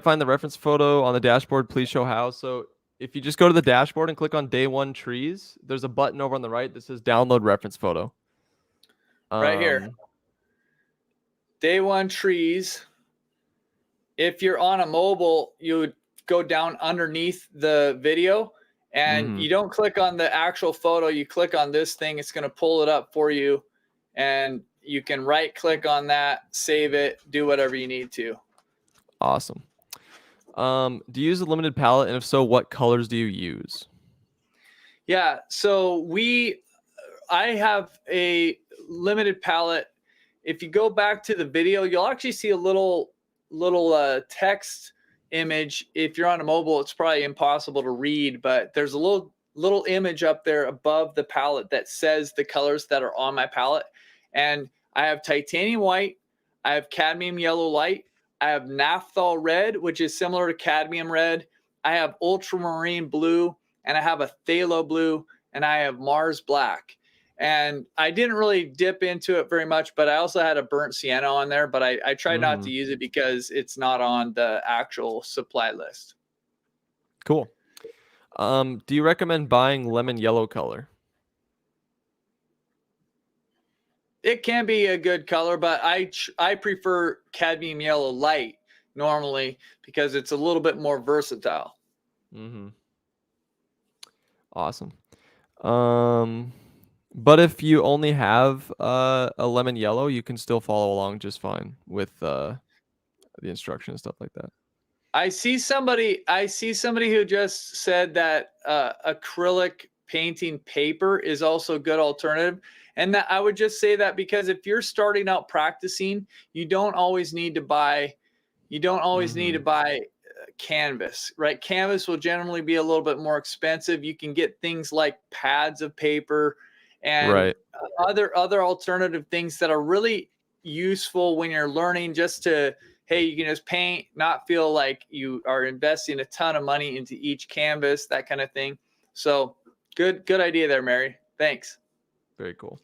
find the reference photo on the dashboard. Please show how. So if you just go to the dashboard and click on day 1 trees, there's a button over on the right that says download reference photo. Right here. Day 1 trees. If you're on a mobile, you would go down underneath the video, and you don't click on the actual photo. You click on this thing. It's going to pull it up for you, and you can right click on that, save it, do whatever you need to. Awesome. Do you use a limited palette, and if so, what colors do you use? Yeah, so I have a limited palette. If you go back to the video, you'll actually see a little text image. If you're on a mobile, it's probably impossible to read, but there's a little image up there above the palette that says the colors that are on my palette. And I have titanium white, I have cadmium yellow light, I have naphthol red, which is similar to cadmium red, I have ultramarine blue, and I have a phthalo blue, and I have Mars black. And I didn't really dip into it very much, but I also had a burnt sienna on there, but I tried not to use it because it's not on the actual supply list. Cool. Do you recommend buying lemon yellow color? It can be a good color, but I prefer cadmium yellow light normally because it's a little bit more versatile. Awesome. But if you only have a lemon yellow, you can still follow along just fine with the instruction and stuff like that. I see somebody who just said that acrylic painting paper is also a good alternative. And that I would just say that because if you're starting out practicing, you don't always need to buy canvas, right? Canvas will generally be a little bit more expensive. You can get things like pads of paper and other alternative things that are really useful when you're learning, just to, hey, you can just paint, not feel like you are investing a ton of money into each canvas, that kind of thing. So good idea there, Mary. Thanks. Very cool.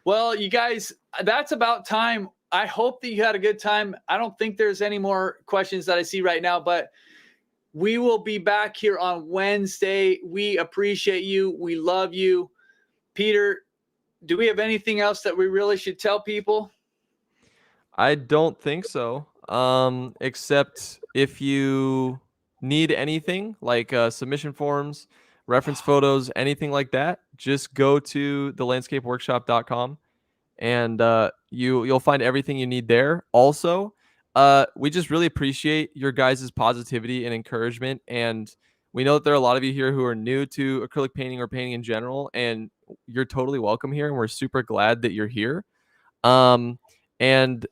Well, you guys, that's about time. I hope that you had a good time. I don't think there's any more questions that I see right now, but we will be back here on Wednesday. We appreciate you. We love you. Peter, do we have anything else that we really should tell people? I don't think so. Except if you need anything like submission forms, reference photos, anything like that, just go to thelandscapeworkshop.com and you'll find everything you need there. Also, we just really appreciate your guys' positivity and encouragement. And we know that there are a lot of you here who are new to acrylic painting or painting in general, and you're totally welcome here. And we're super glad that you're here. And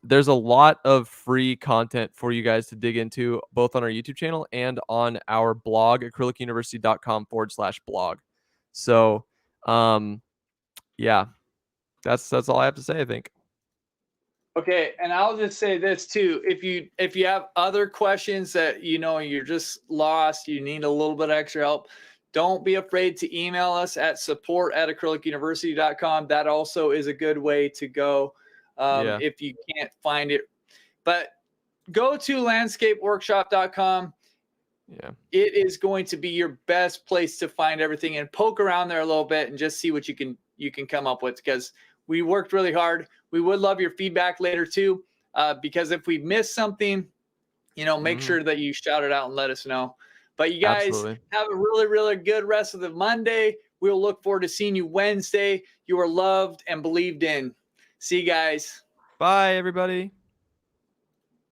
there's a lot of free content for you guys to dig into, both on our YouTube channel and on our blog, acrylicuniversity.com/blog. So, yeah, that's all I have to say, I think. Okay, and I'll just say this too. If you have other questions that you're just lost, you need a little bit of extra help, don't be afraid to email us at support@acrylicuniversity.com. That also is a good way to go if you can't find it. But go to landscapeworkshop.com. Yeah. It is going to be your best place to find everything, and poke around there a little bit and just see what you can come up with, because we worked really hard. We would love your feedback later too, because if we miss something, make sure that you shout it out and let us know. But you guys have a really, really good rest of the Monday. We'll look forward to seeing you Wednesday. You are loved and believed in. See you guys. Bye, everybody.